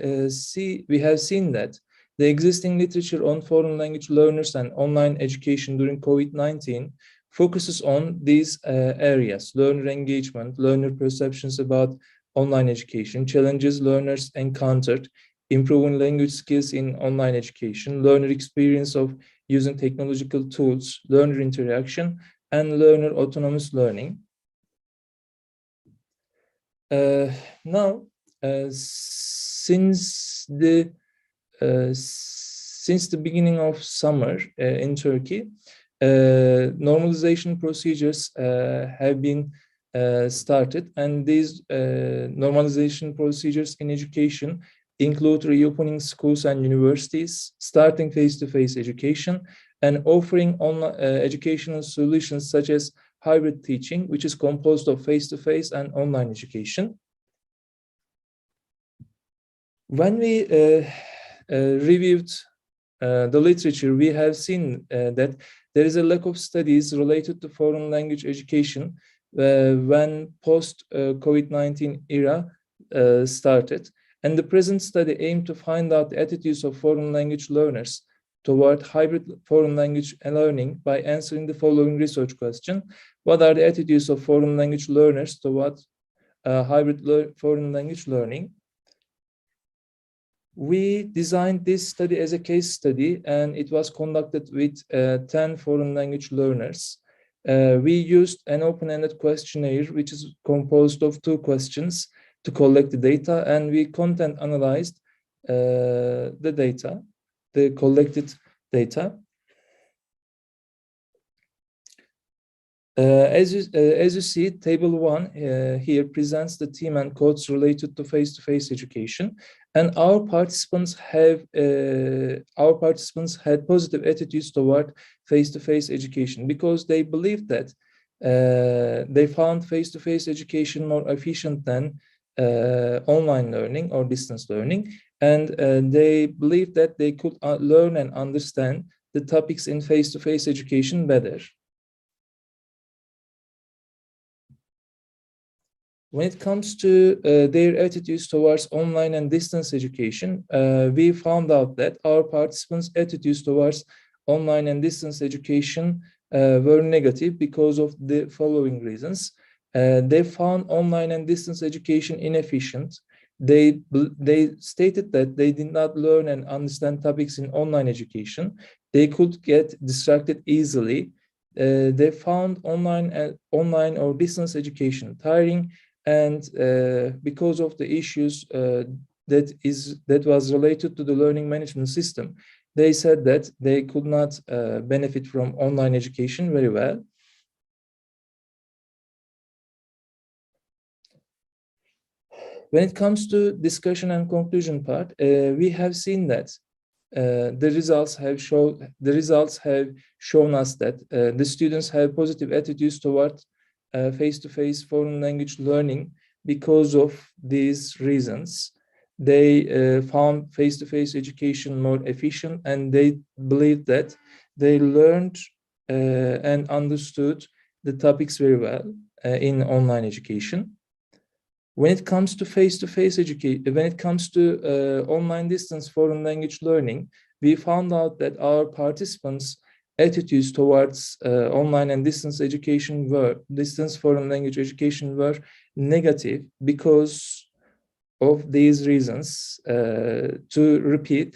Speaker 7: have seen that the existing literature on foreign language learners and online education during COVID-19 focuses on these areas: learner engagement, learner perceptions about online education, challenges learners encountered, improving language skills in online education, learner experience of using technological tools, learner interaction, and learner autonomous learning. Now, since the beginning of summer in Turkey, normalization procedures have been started, and these normalization procedures in education include reopening schools and universities, starting face-to-face education, and offering online educational solutions such as hybrid teaching, which is composed of face-to-face and online education. When we reviewed the literature, we have seen that there is a lack of studies related to foreign language education when post-COVID-19 era started. And the present study aimed to find out the attitudes of foreign language learners toward hybrid foreign language learning by answering the following research question: what are the attitudes of foreign language learners toward hybrid foreign language learning? We designed this study as a case study, and it was conducted with 10 foreign language learners. We used an open-ended questionnaire, which is composed of 2 questions to collect the data, and we content analyzed the data, the collected data. As you see, table 1 here presents the theme and codes related to face-to-face education, and our participants had positive attitudes toward face-to-face education because they believed that they found face-to-face education more efficient than online learning or distance learning, and they believed that they could learn and understand the topics in face-to-face education better. When it comes to their attitudes towards online and distance education, we found out that our participants' attitudes towards online and distance education were negative because of the following reasons. They found online and distance education inefficient. They stated that they did not learn and understand topics in online education. They could get distracted easily. They found online or distance education tiring, and because of the issues that was related to the learning management system, they said that they could not benefit from online education very well. When it comes to discussion and conclusion part, we have seen that the results have shown us that the students have positive attitudes toward face-to-face foreign language learning because of these reasons. They found face-to-face education more efficient, and they believed that they learned and understood the topics very well in online education. When it comes to face-to-face education, when it comes to online distance foreign language learning, we found out that our participants' attitudes towards online and distance education distance foreign language education were negative because of these reasons. To repeat,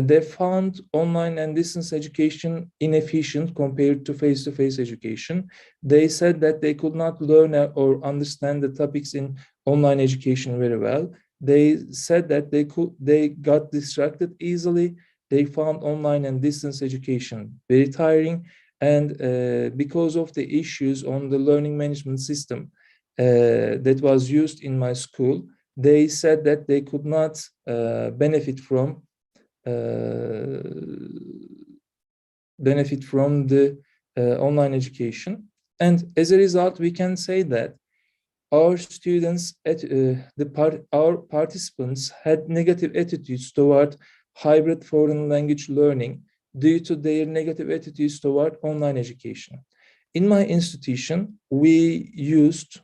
Speaker 7: they found online and distance education inefficient compared to face-to-face education. They said that they could not learn or understand the topics in online education very well. They said that they got distracted easily. They found online and distance education very tiring, and because of the issues on the learning management system that was used in my school, they said that they could not benefit from the online education. And as a result, we can say that our students, our participants had negative attitudes toward hybrid foreign language learning due to their negative attitudes toward online education. In my institution, we used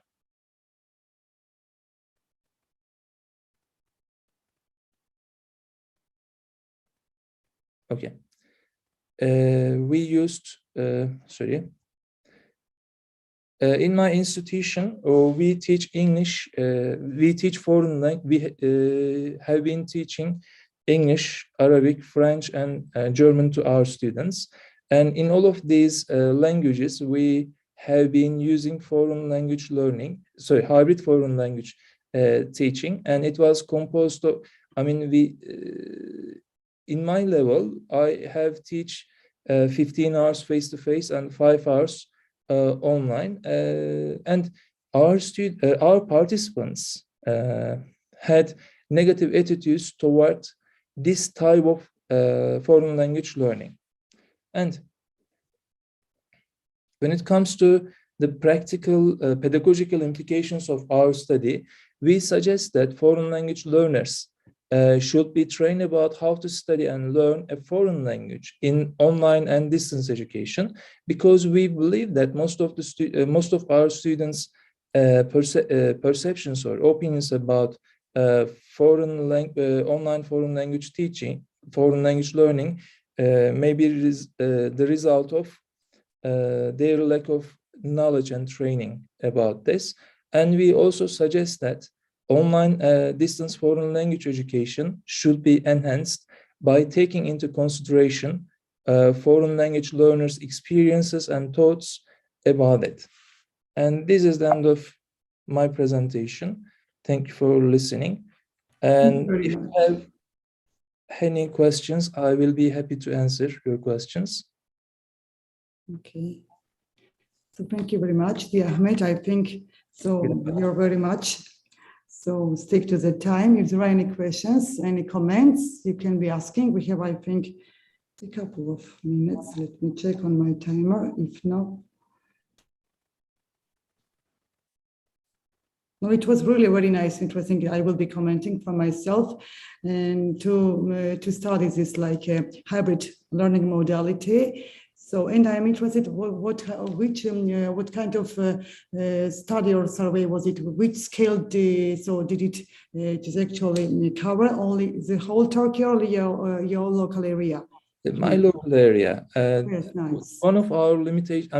Speaker 7: in my institution, we teach English, we teach foreign language, we have been teaching English, Arabic, French, and German to our students. And in all of these languages, we have been using foreign language learning, hybrid foreign language teaching. And it was composed of, in my level, I have teach 15 hours face-to-face and 5 hours online, and our participants had negative attitudes toward this type of foreign language learning. And when it comes to the practical pedagogical implications of our study, we suggest that foreign language learners should be trained about how to study and learn a foreign language in online and distance education, because we believe that most of our students' perceptions or opinions about online foreign language teaching, foreign language learning, may be the result of their lack of knowledge and training about this. And we also suggest that online distance foreign language education should be enhanced by taking into consideration foreign language learners' experiences and thoughts about it. And this is the end of my presentation. Thank you for listening. And if you have any questions, I will be happy to answer your questions.
Speaker 1: Okay. So thank you very much, dear Ahmed. I think so. You're very much. So stick to the time. If there are any questions, any comments, you can be asking. We have, I think, a couple of minutes. Let me check on my timer. If not, no, it was really very nice, interesting. I will be commenting for myself, and to study this like a hybrid learning modality. So, and I'm interested, what kind of study or survey was it? Which scale did it just actually cover only the whole Turkey or your local area?
Speaker 7: My local area.
Speaker 1: Yes, nice.
Speaker 7: One of our limitations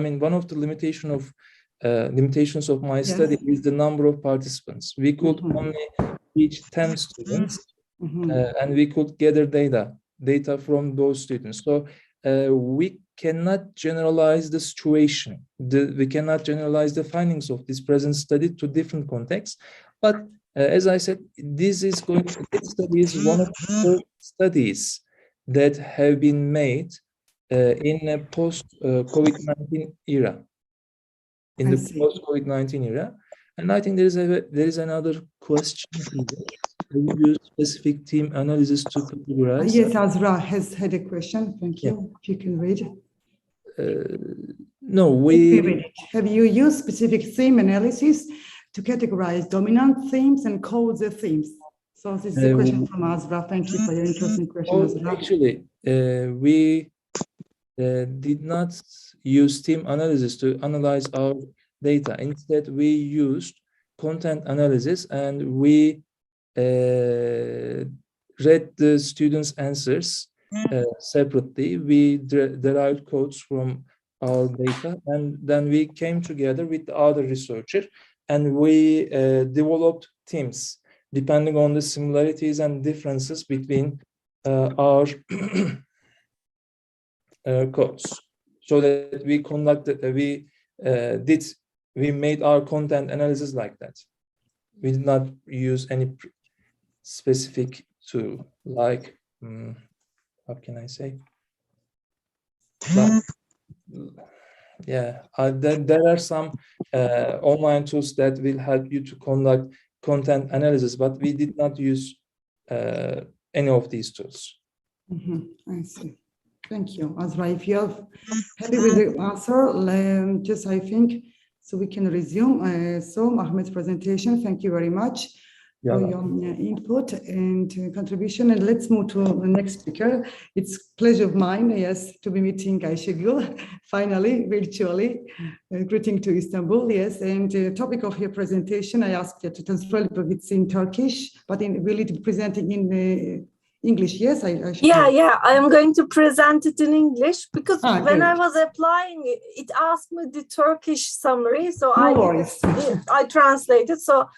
Speaker 7: of my study is the number of participants. We could only teach 10 students, and we could gather data from those students. So we cannot generalize the situation. We cannot generalize the findings of this present study to different contexts. But as I said, this study is one of the studies that have been made in a post-COVID-19 era. In the post-COVID-19 era. And I think there is another question here. We use specific team analysis to categorize.
Speaker 1: Yes, Azra has had a question. Thank you. If you can read.
Speaker 7: No,
Speaker 1: Have you used specific theme analysis to categorize dominant themes and co-author themes? So this is a question from Azra. Thank you for your interesting question, Azra.
Speaker 7: Actually, we did not use team analysis to analyze our data. Instead, we used content analysis, and we read the students' answers separately. We derived codes from our data, and then we came together with the other researcher, and we developed teams depending on the similarities and differences between our codes, so that we conducted, we made our content analysis like that. We did not use any specific tool, like, how can I say? Like, yeah, there are some online tools that will help you to conduct content analysis, but we did not use any of these tools.
Speaker 1: I see. Thank you, Azra. If you're happy with the answer, just I think so we can resume. So Ahmed's presentation, thank you very much for your input and contribution. And let's move to the next speaker. It's a pleasure of mine, yes, to be meeting Ayşegül, finally, virtually. Greeting to Istanbul, yes. And the topic of your presentation, I asked you to translate it in Turkish, but will it be presenting in English? Yes, I should.
Speaker 8: Yeah, I am going to present it in English because when
Speaker 1: great.
Speaker 8: I was applying, it asked me the Turkish summary, so
Speaker 1: No worries.
Speaker 8: I translated. So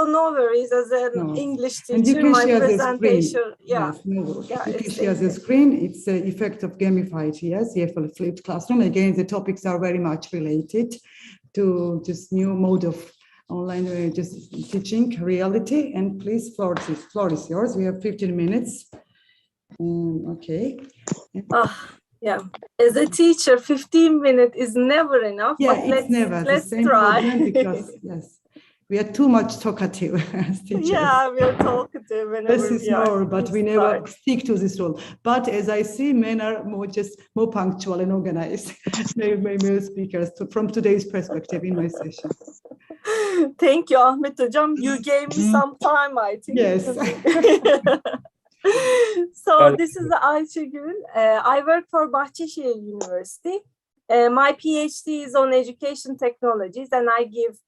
Speaker 8: no worries, as an English teacher,
Speaker 1: and you can
Speaker 8: my
Speaker 1: share
Speaker 8: presentation,
Speaker 1: the screen. Yes, no worries.
Speaker 8: yeah,
Speaker 1: You can share the screen. It's the effect of gamified, yes, for flipped classroom. Again, the topics are very much related to this new mode of online just teaching reality. And please, floor is yours. We have 15 minutes. Okay.
Speaker 8: Yeah. As a teacher, 15 minutes is never enough.
Speaker 1: Yeah,
Speaker 8: but
Speaker 1: it's never
Speaker 8: let's
Speaker 1: the same
Speaker 8: try.
Speaker 1: problem because yes, we are too much talkative as teachers.
Speaker 8: Yeah, we are talkative whenever
Speaker 1: Less is more, but we never stick to this rule. But as I see, men are more punctual and organized. Male speakers from today's perspective in my session.
Speaker 8: Thank you, Ahmet Hocam. You gave me some time, I think.
Speaker 1: Yes.
Speaker 8: So this is Ayşegül. I work for Bahçeşehir University. My PhD is on education technologies, and I give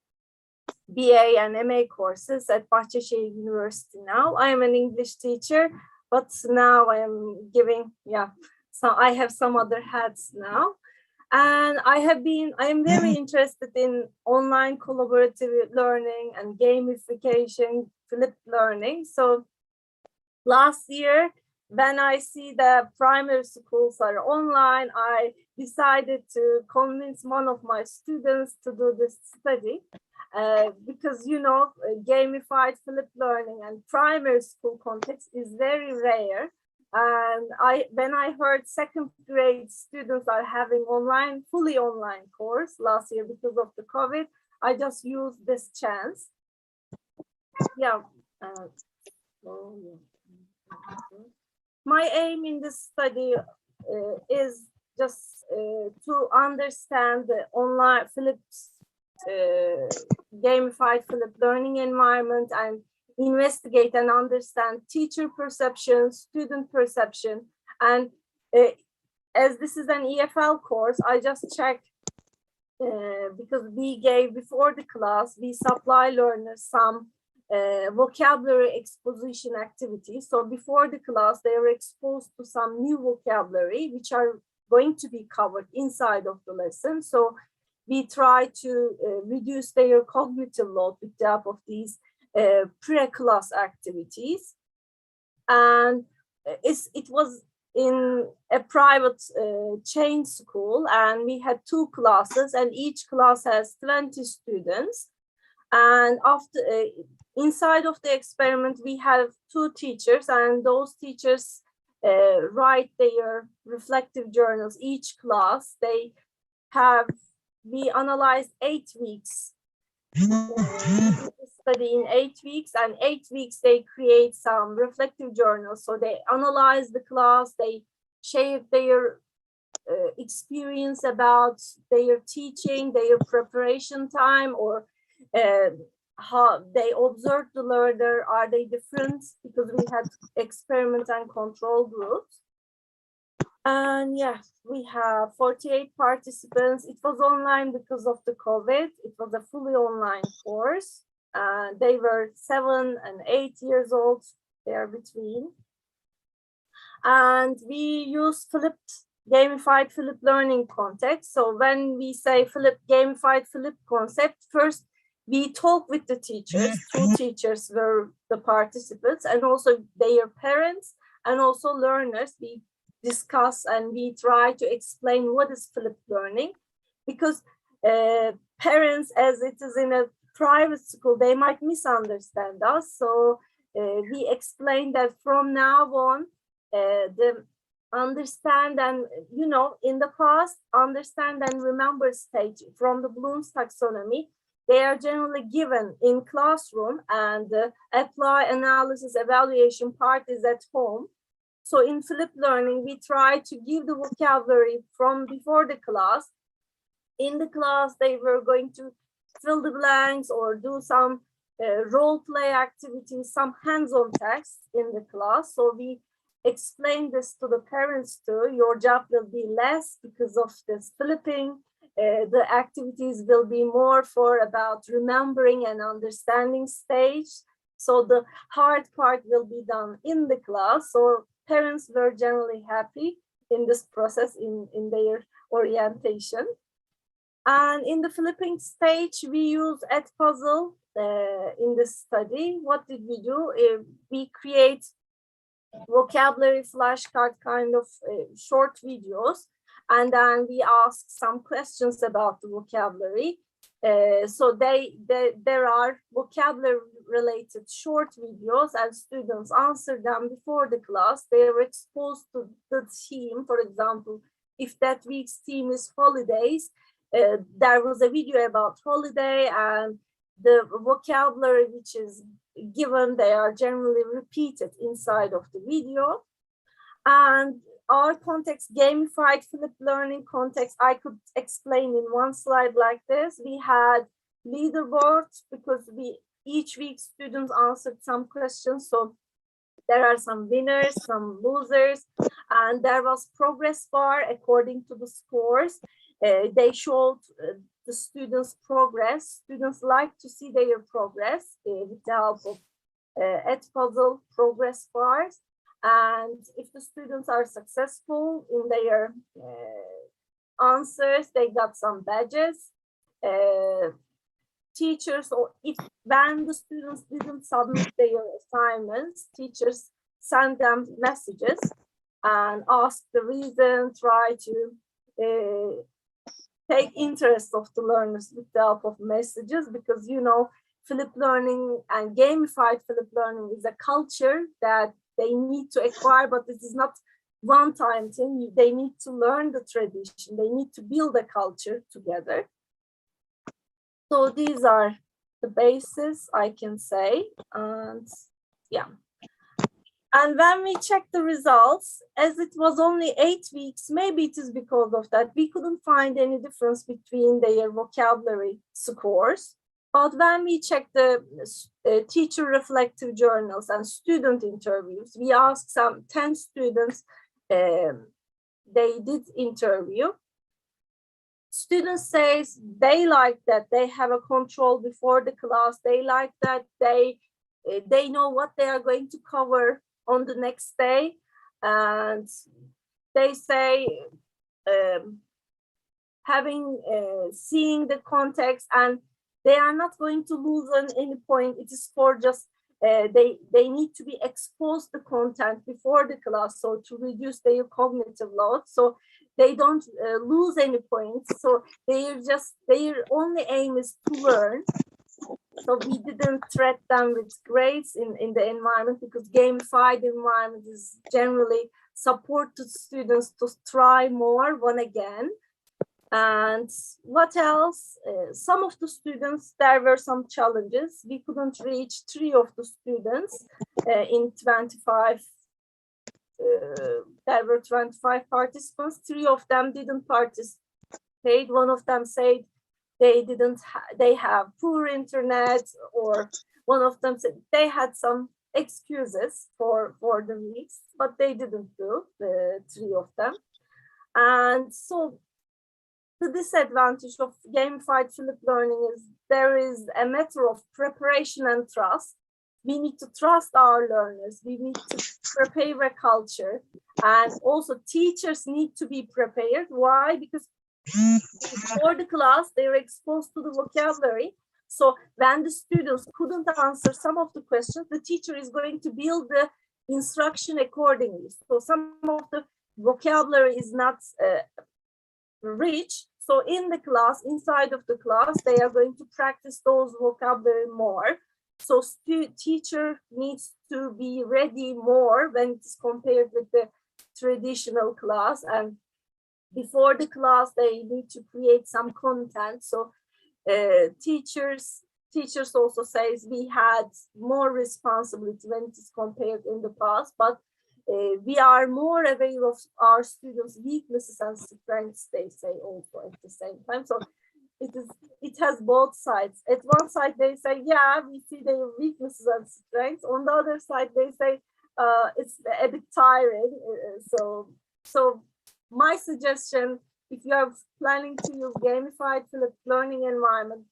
Speaker 8: BA and MA courses at Bahçeşehir University now. I am an English teacher, but now I am giving, so I have some other hats now. And I am very interested in online collaborative learning and gamification, flipped learning. So last year, when I see the primary schools are online, I decided to convince one of my students to do this study. Because, gamified flipped learning and primary school context is very rare. And when I heard second grade students are having fully online course last year because of the COVID, I just used this chance. My aim in this study is just to understand the online gamified flipped learning environment and investigate and understand teacher perception, student perception. And as this is an EFL course, I just checked because we gave before the class, we supply learners some vocabulary exposition activities. So before the class, they were exposed to some new vocabulary, which are going to be covered inside of the lesson. So we try to reduce their cognitive load with the help of these pre-class activities. And it was in a private chain school, and we had 2 classes, and each class has 20 students. And after inside of the experiment, we have 2 teachers, and those teachers write their reflective journals. Each class, we analyzed 8 weeks. Study in 8 weeks, and 8 weeks they create some reflective journals. So they analyze the class, they share their experience about their teaching, their preparation time, or how they observe the learner. Are they different? Because we had experiment and control groups. And we have 48 participants. It was online because of the COVID. It was a fully online course. They were 7 and 8 years old, they are between. And we use gamified flipped learning context. So when we say gamified flipped concept, first we talk with the teachers. 2 teachers were the participants, and also their parents and also learners. We discuss and we try to explain what is flipped learning, because parents, as it is in a private school, they might misunderstand us. So we explain that from now on, the understand and, in the past, understand and remember stage from the Bloom's taxonomy, they are generally given in classroom, and apply, analysis, evaluation part is at home. So in flipped learning, we try to give the vocabulary from before the class. In the class, they were going to fill the blanks or do some role play activities, some hands-on tasks in the class. So we explain this to the parents too. Your job will be less because of this flipping. The activities will be more for about remembering and understanding stage. So the hard part will be done in the class. So parents were generally happy in this process, in their orientation. And in the flipping stage, we use Edpuzzle in this study. What did we do? We create vocabulary flashcard kind of short videos, and then we ask some questions about the vocabulary. So there are vocabulary related short videos, and students answer them before the class. They are exposed to the theme. For example, if that week's theme is holidays, there was a video about holiday, and the vocabulary which is given, they are generally repeated inside of the video. And our context, gamified flipped learning context, I could explain in one slide like this. We had leaderboards because each week students answered some questions. So there are some winners, some losers, and there was progress bar according to the scores. They showed the students' progress. Students like to see their progress with the help of Edpuzzle progress bars. And if the students are successful in their answers, they got some badges. Teachers, or when the students didn't submit their assignments, teachers send them messages and ask the reason, try to take interest of the learners with the help of messages, because flipped learning and gamified flipped learning is a culture that they need to acquire, but this is not one-time thing. They need to learn the tradition. They need to build a culture together. So these are the basis, I can say, and yeah. And when we check the results, as it was only 8 weeks, maybe it is because of that, we couldn't find any difference between their vocabulary scores. But when we check the teacher reflective journals and student interviews, we asked some 10 students, they did interview. Students say they like that they have a control before the class. They like that they know what they are going to cover on the next day. And they say seeing the context, and they are not going to lose on any point. It is for just, they need to be exposed to content before the class, so to reduce their cognitive load, so they don't lose any points. So their only aim is to learn. So we didn't threat them with grades in the environment, because gamified environment is generally support to students to try more one again. And what else? Some of the students, there were some challenges. We couldn't reach 3 of the students in 25. There were 25 participants. 3 of them didn't participate. One of them said they have poor internet, or one of them said they had some excuses for the weeks, but they didn't do, the 3 of them. And so the disadvantage of gamified flipped learning is there is a matter of preparation and trust. we need to trust our learners. We need to prepare a culture, and also teachers need to be prepared. Why? Because before the class, they were exposed to the vocabulary. So when the students couldn't answer some of the questions, the teacher is going to build the instruction accordingly. So some of the vocabulary is not rich. So in the class, inside of the class, they are going to practice those vocabulary more. So teacher needs to be ready more when it's compared with the traditional class. And before the class, they need to create some content. So teachers also says we had more responsibility when it is compared in the past, but we are more aware of our students' weaknesses and strengths, they say also at the same time. So it has both sides. At one side they say, yeah, we see their weaknesses and strengths. On the other side they say it's a bit tiring. So my suggestion, if you are planning to use gamified learning environment,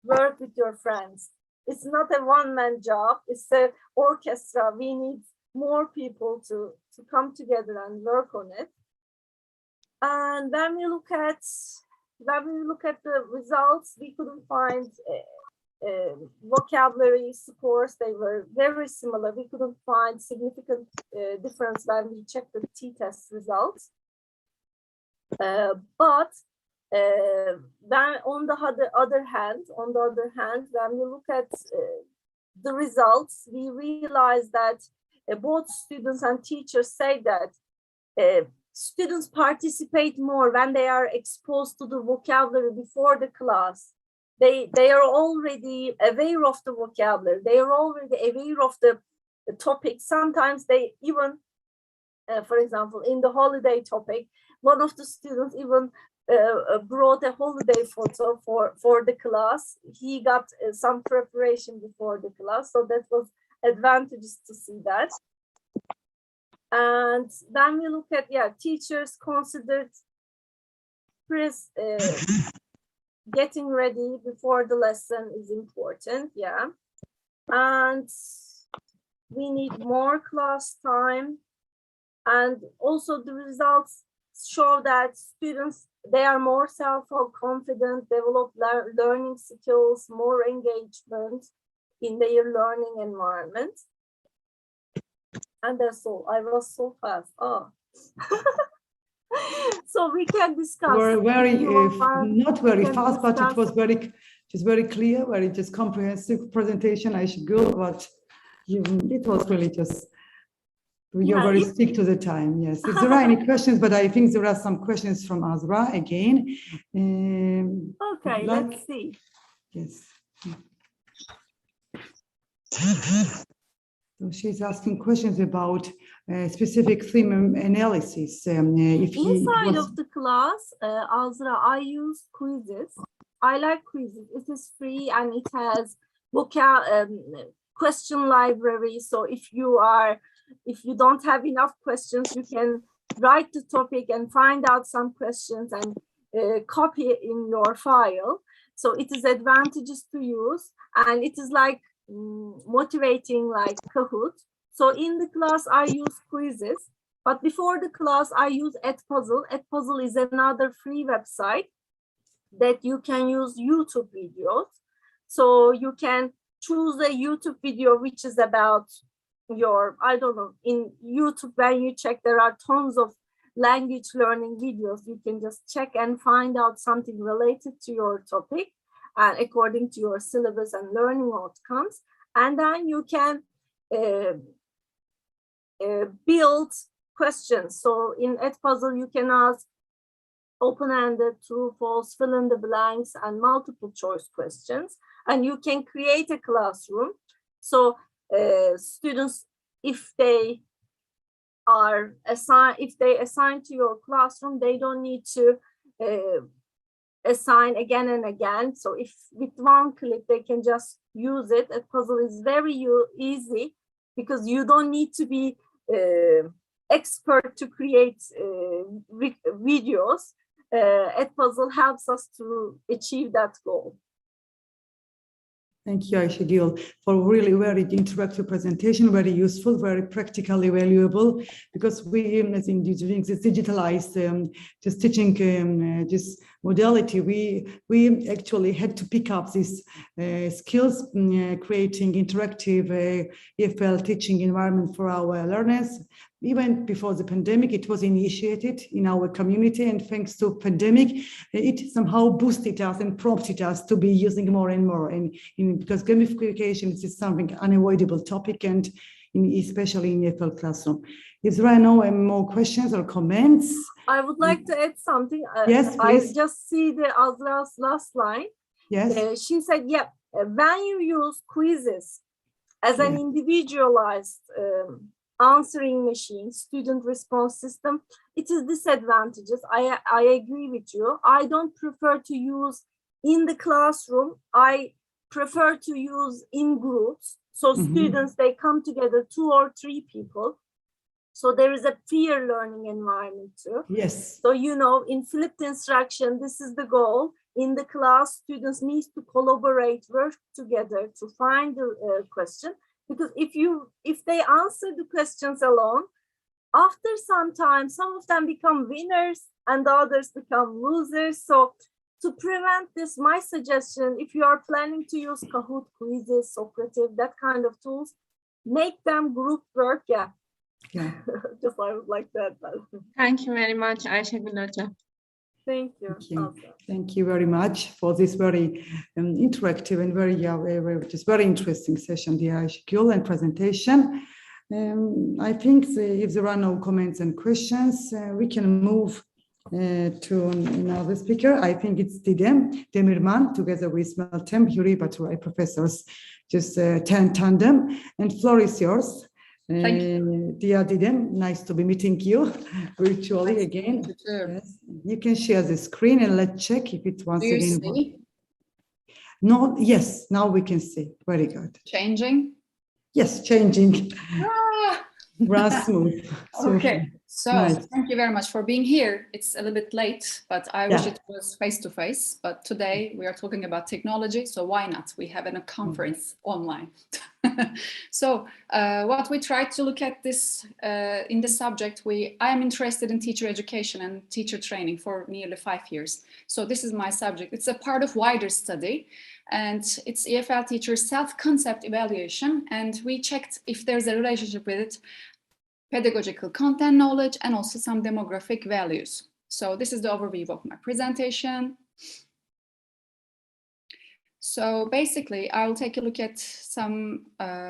Speaker 8: work with your friends. It's not a one-man job, it's an orchestra. We need more people to come together and work on it. And when we look at the results, we couldn't find vocabulary scores. They were very similar. We couldn't find significant difference when we checked the t-test results. But then on the other hand, when we look at the results, we realize that both students and teachers say that students participate more when they are exposed to the vocabulary before the class. They are already aware of the vocabulary. They are already aware of the topic. Sometimes they even, for example, in the holiday topic, one of the students even brought a holiday photo for the class. He got some preparation before the class, so that was advantageous to see that. And then we look at, teachers considered getting ready before the lesson is important, and we need more class time. And also the results show that students, they are more self-confident, develop learning skills, more engagement in their learning environment. And that's all. I was so fast. Oh. So we can discuss.
Speaker 1: We're very not very fast, but it was very clear, very just comprehensive presentation. I should go, but it was really just you're very stick to the time. Yes. If there are any questions, but I think there are some questions from Azra again.
Speaker 8: Okay, let's see.
Speaker 1: Yes. So she's asking questions about specific theme analysis.
Speaker 8: Inside of the class, Azra, I use quizzes. I like quizzes. It is free and it has question library. So if you don't have enough questions, you can write the topic and find out some questions and copy it in your file. So it is advantageous to use, and it is like motivating, like Kahoot. So in the class, I use quizzes, but before the class, I use Edpuzzle. Edpuzzle is another free website that you can use YouTube videos. So you can choose a YouTube video which is about your, I don't know, in YouTube, when you check, there are tons of language learning videos. You can just check and find out something related to your topic and according to your syllabus and learning outcomes. And then you can build questions. So in Edpuzzle, you can ask open-ended, true, false, fill in the blanks, and multiple choice questions. And you can create a classroom. So students, if they assign to your classroom, they don't need to assign again and again. So if with one click they can just use it. Edpuzzle is very easy because you don't need to be expert to create videos. Edpuzzle helps us to achieve that goal.
Speaker 1: Thank you, Ayşegül, for really very interactive presentation, very useful, very practically valuable, because we, as in doing this digitalized just teaching this modality, we actually had to pick up these skills, creating interactive EFL teaching environment for our learners. Even before the pandemic, it was initiated in our community, and thanks to pandemic, it somehow boosted us and prompted us to be using more and more. Because gamification is something unavoidable topic, and especially in EFL classroom. Is there no more questions or comments?
Speaker 8: I would like to add something.
Speaker 1: Yes, please.
Speaker 8: I just see the Azra's last line.
Speaker 1: Yes.
Speaker 8: She said, yeah, when you use quizzes as an
Speaker 1: Yeah.
Speaker 8: individualized answering machine, student response system, it is disadvantages. I agree with you. I don't prefer to use in the classroom. I prefer to use in groups. So students, they come together, 2 or 3 people. So there is a peer learning environment too.
Speaker 1: Yes.
Speaker 8: So, you know, in flipped instruction, this is the goal. In the class, students need to collaborate, work together to find the question. Because if they answer the questions alone, after some time, some of them become winners and the others become losers. So to prevent this, my suggestion, if you are planning to use Kahoot, quizzes, Socrative, that kind of tools, make them group work. Yeah. Just I would like to add that.
Speaker 9: Thank you very much, Ayşegül Hoca.
Speaker 8: Thank you.
Speaker 1: Thank you. Thank you very much for this very interactive and very just very interesting session, the Ayşegül, and presentation. I think if there are no comments and questions, we can move to another speaker. I think it's Didem Demirman, together with Meltem Huri Baturay professors, just tandem, and floor is yours.
Speaker 4: Thank you.
Speaker 1: Dear Didem, nice to be meeting you virtually again. Yes. You can share the screen and let's check if it once again.
Speaker 4: See?
Speaker 1: No, yes, now we can see. Very good.
Speaker 4: Changing?
Speaker 1: Yes, changing.
Speaker 4: Ah!
Speaker 1: Run smooth.
Speaker 4: Okay, so
Speaker 1: nice.
Speaker 4: Thank you very much for being here. It's a little bit late, but I wish it was face-to-face. But today we are talking about technology, so why not? We have a conference online. So what we try to look at this in this subject, I am interested in teacher education and teacher training for nearly 5 years. So this is my subject. It's a part of wider study, and it's EFL teacher self-concept evaluation. And we checked if there's a relationship with it, pedagogical content knowledge, and also some demographic values. So this is the overview of my presentation. So basically, I will take a look at some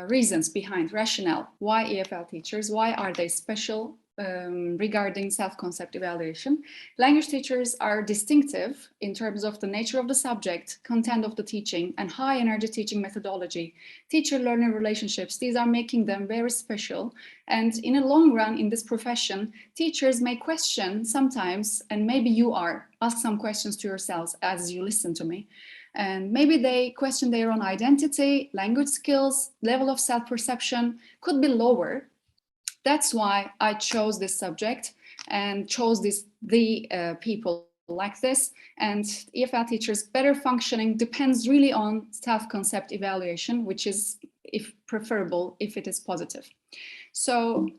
Speaker 4: reasons behind rationale. Why EFL teachers? Why are they special regarding self-concept evaluation? Language teachers are distinctive in terms of the nature of the subject, content of the teaching, and high energy teaching methodology. Teacher-learner relationships, these are making them very special. And in a long run in this profession, teachers may question sometimes, and maybe you ask some questions to yourselves as you listen to me. And maybe they question their own identity, language skills, level of self-perception could be lower. That's why I chose this subject and chose the people like this. And EFL teachers' better functioning depends really on self-concept evaluation, which is if preferable if it is positive. So,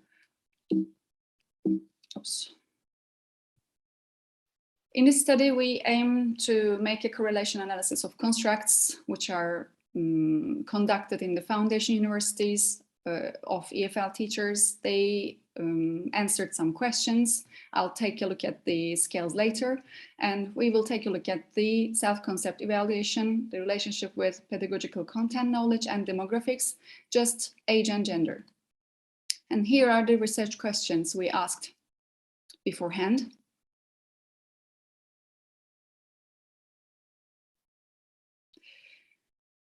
Speaker 4: oops. In this study, we aim to make a correlation analysis of constructs which are conducted in the foundation universities of EFL teachers. They answered some questions. I'll take a look at the scales later, and we will take a look at the self-concept evaluation, the relationship with pedagogical content knowledge and demographics, just age and gender. And here are the research questions we asked beforehand.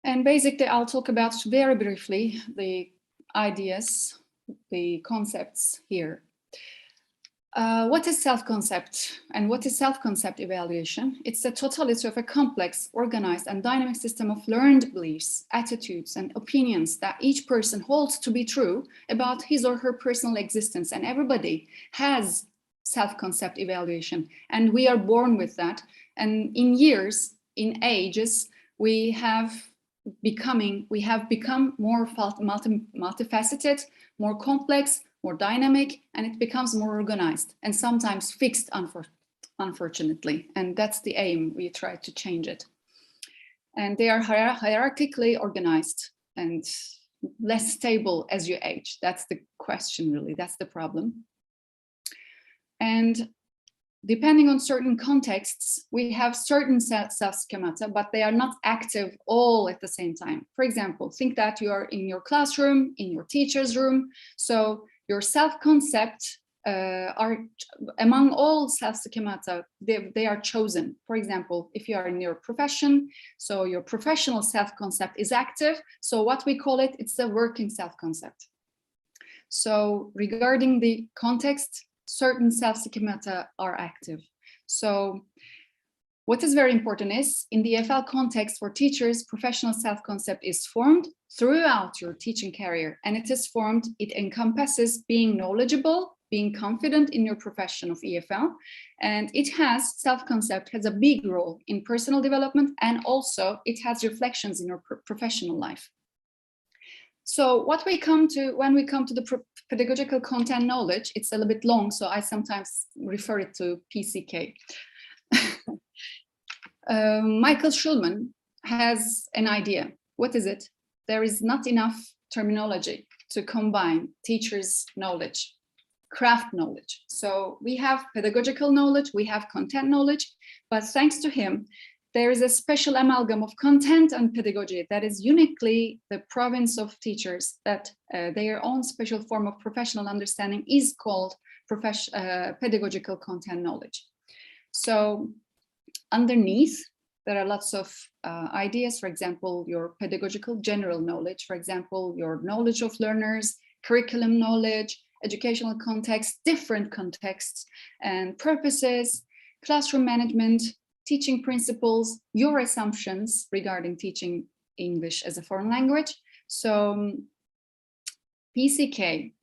Speaker 4: And basically, I'll talk about very briefly the ideas, the concepts here. What is self-concept and what is self-concept evaluation? It's the totality of a complex, organized and dynamic system of learned beliefs, attitudes and opinions that each person holds to be true about his or her personal existence. And everybody has self-concept evaluation, and we are born with that. And in years, in ages, we have we have become more multifaceted, more complex, more dynamic, and it becomes more organized and sometimes fixed, unfortunately. And that's the aim. We try to change it. And they are hierarchically organized and less stable as you age. That's the question, really. That's the problem. And depending on certain contexts, we have certain self-schemata, but they are not active all at the same time. For example, think that you are in your classroom, in your teacher's room. So your self-concept are among all self-schemata, they are chosen. For example, if you are in your profession, so your professional self-concept is active. So what we call it, it's a working self-concept. So regarding the context, certain self-schemata are active. So what is very important is in the EFL context for teachers, professional self-concept is formed throughout your teaching career. And it is formed, it encompasses being knowledgeable, being confident in your profession of EFL. And it has, self-concept has a big role in personal development, and also it has reflections in your professional life. So what we come to, when we come to the pedagogical content knowledge, it's a little bit long, so I sometimes refer it to PCK. Michael Schulman has an idea. What is it? There is not enough terminology to combine teachers' knowledge, craft knowledge. So we have pedagogical knowledge, we have content knowledge, but thanks to him, there is a special amalgam of content and pedagogy that is uniquely the province of teachers, that their own special form of professional understanding is called pedagogical content knowledge. So underneath, there are lots of ideas, for example, your pedagogical general knowledge, for example, your knowledge of learners, curriculum knowledge, educational context, different contexts and purposes, classroom management, teaching principles, your assumptions regarding teaching English as a foreign language. So PCK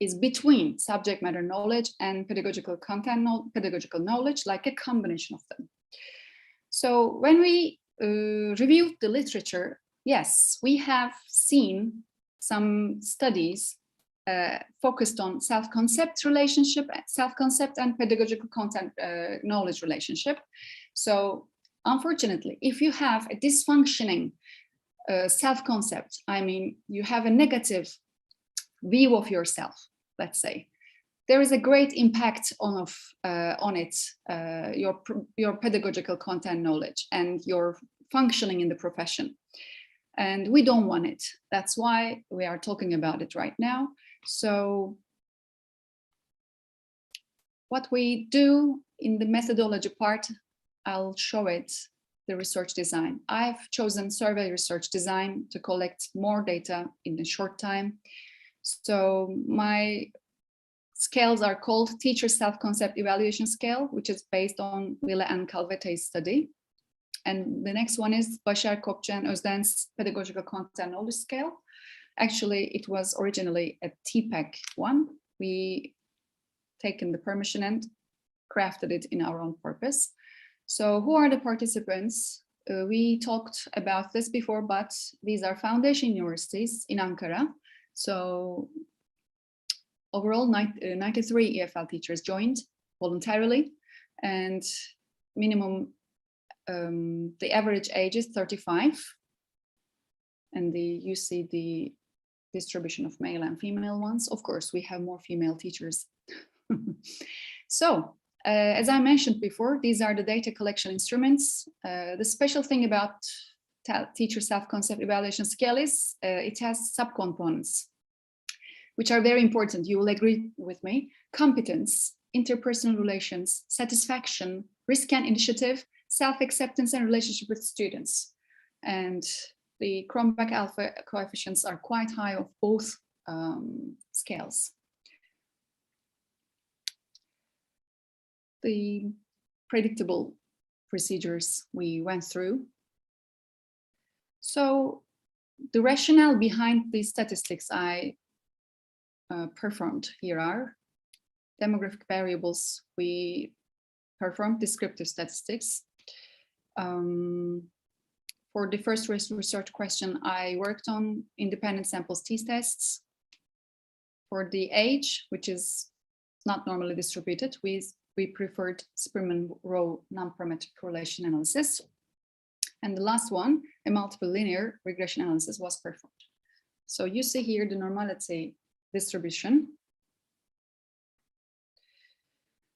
Speaker 4: is between subject matter knowledge and pedagogical content, pedagogical knowledge, like a combination of them. So when we reviewed the literature, yes, we have seen some studies focused on self-concept relationship, self-concept and pedagogical content knowledge relationship. So unfortunately, if you have a dysfunctioning self-concept, I mean, you have a negative view of yourself, let's say, there is a great impact on it, your pedagogical content knowledge and your functioning in the profession. And we don't want it. That's why we are talking about it right now. So what we do in the methodology part, I'll show it, the research design. I've chosen survey research design to collect more data in a short time. So my scales are called Teacher Self-Concept Evaluation Scale, which is based on Villa and Calvette's study. And the next one is Başar Kopçu and Özden's Pedagogical Content Knowledge Scale. Actually, it was originally a TPEC one. We taken the permission and crafted it in our own purpose. So who are the participants? We talked about this before, but these are foundation universities in Ankara. So overall, 93 EFL teachers joined voluntarily, and minimum, the average age is 35. And you see the distribution of male and female ones. Of course, we have more female teachers. So, as I mentioned before, these are the data collection instruments. The special thing about teacher self-concept evaluation scale is it has subcomponents, which are very important. You will agree with me. Competence, interpersonal relations, satisfaction, risk and initiative, self-acceptance and relationship with students. And the Cronbach alpha coefficients are quite high of both scales. The predictable procedures we went through. So the rationale behind these statistics I performed here are demographic variables. We performed descriptive statistics. For For the first research question, I worked on independent samples t-tests. For the age, which is not normally distributed, we preferred Spearman row non-parametric correlation analysis. And the last one, a multiple linear regression analysis was performed. So you see here the normality distribution.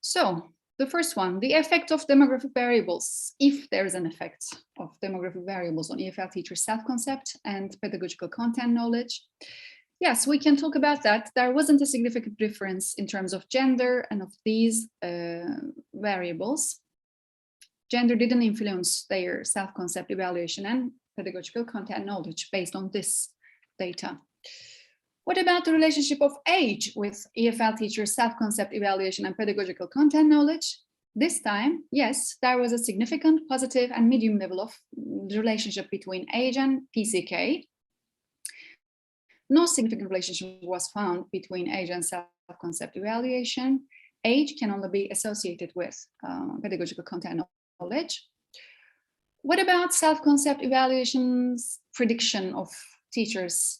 Speaker 4: So the first one, the effect of demographic variables, if there is an effect of demographic variables on EFL teacher self-concept and pedagogical content knowledge. Yes, we can talk about that. There wasn't a significant difference in terms of gender and of these variables. Gender didn't influence their self-concept evaluation and pedagogical content knowledge based on this data. What about the relationship of age with EFL teachers' self-concept evaluation and pedagogical content knowledge? This time, yes, there was a significant positive and medium level of relationship between age and PCK. No significant relationship was found between age and self-concept evaluation. Age can only be associated with pedagogical content knowledge. What about self-concept evaluation's prediction of teachers'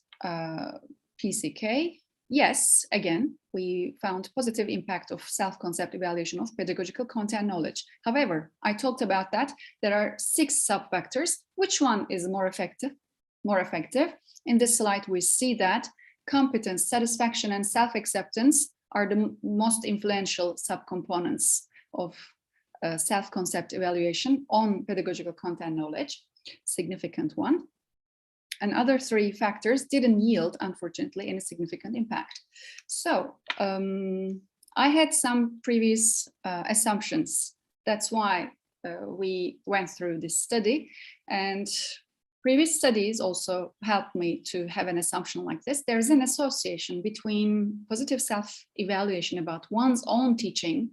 Speaker 4: PCK? Yes, again, we found positive impact of self-concept evaluation of pedagogical content knowledge. However, I talked about that. There are 6 sub-factors. Which one is more effective? In this slide, we see that competence, satisfaction, and self-acceptance are the most influential subcomponents of self-concept evaluation on pedagogical content knowledge, significant one. And other 3 factors didn't yield, unfortunately, any significant impact. So I had some previous assumptions. That's why we went through this study. And previous studies also helped me to have an assumption like this. There's an association between positive self-evaluation about one's own teaching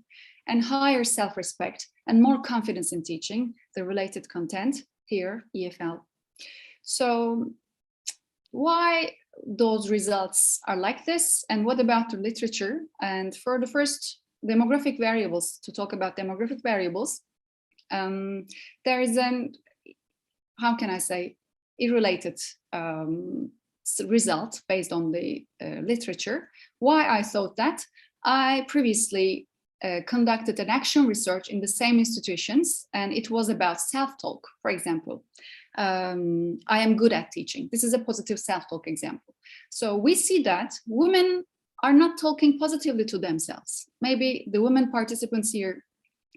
Speaker 4: and higher self-respect and more confidence in teaching, the related content here, EFL. So why those results are like this, and what about the literature? And for the first demographic variables, to talk about demographic variables, there is an, how can I say, irrelated result based on the literature. Why I thought that? I previously conducted an action research in the same institutions, and it was about self-talk, for example. I am good at teaching. This is a positive self-talk example. So we see that women are not talking positively to themselves. Maybe the women participants here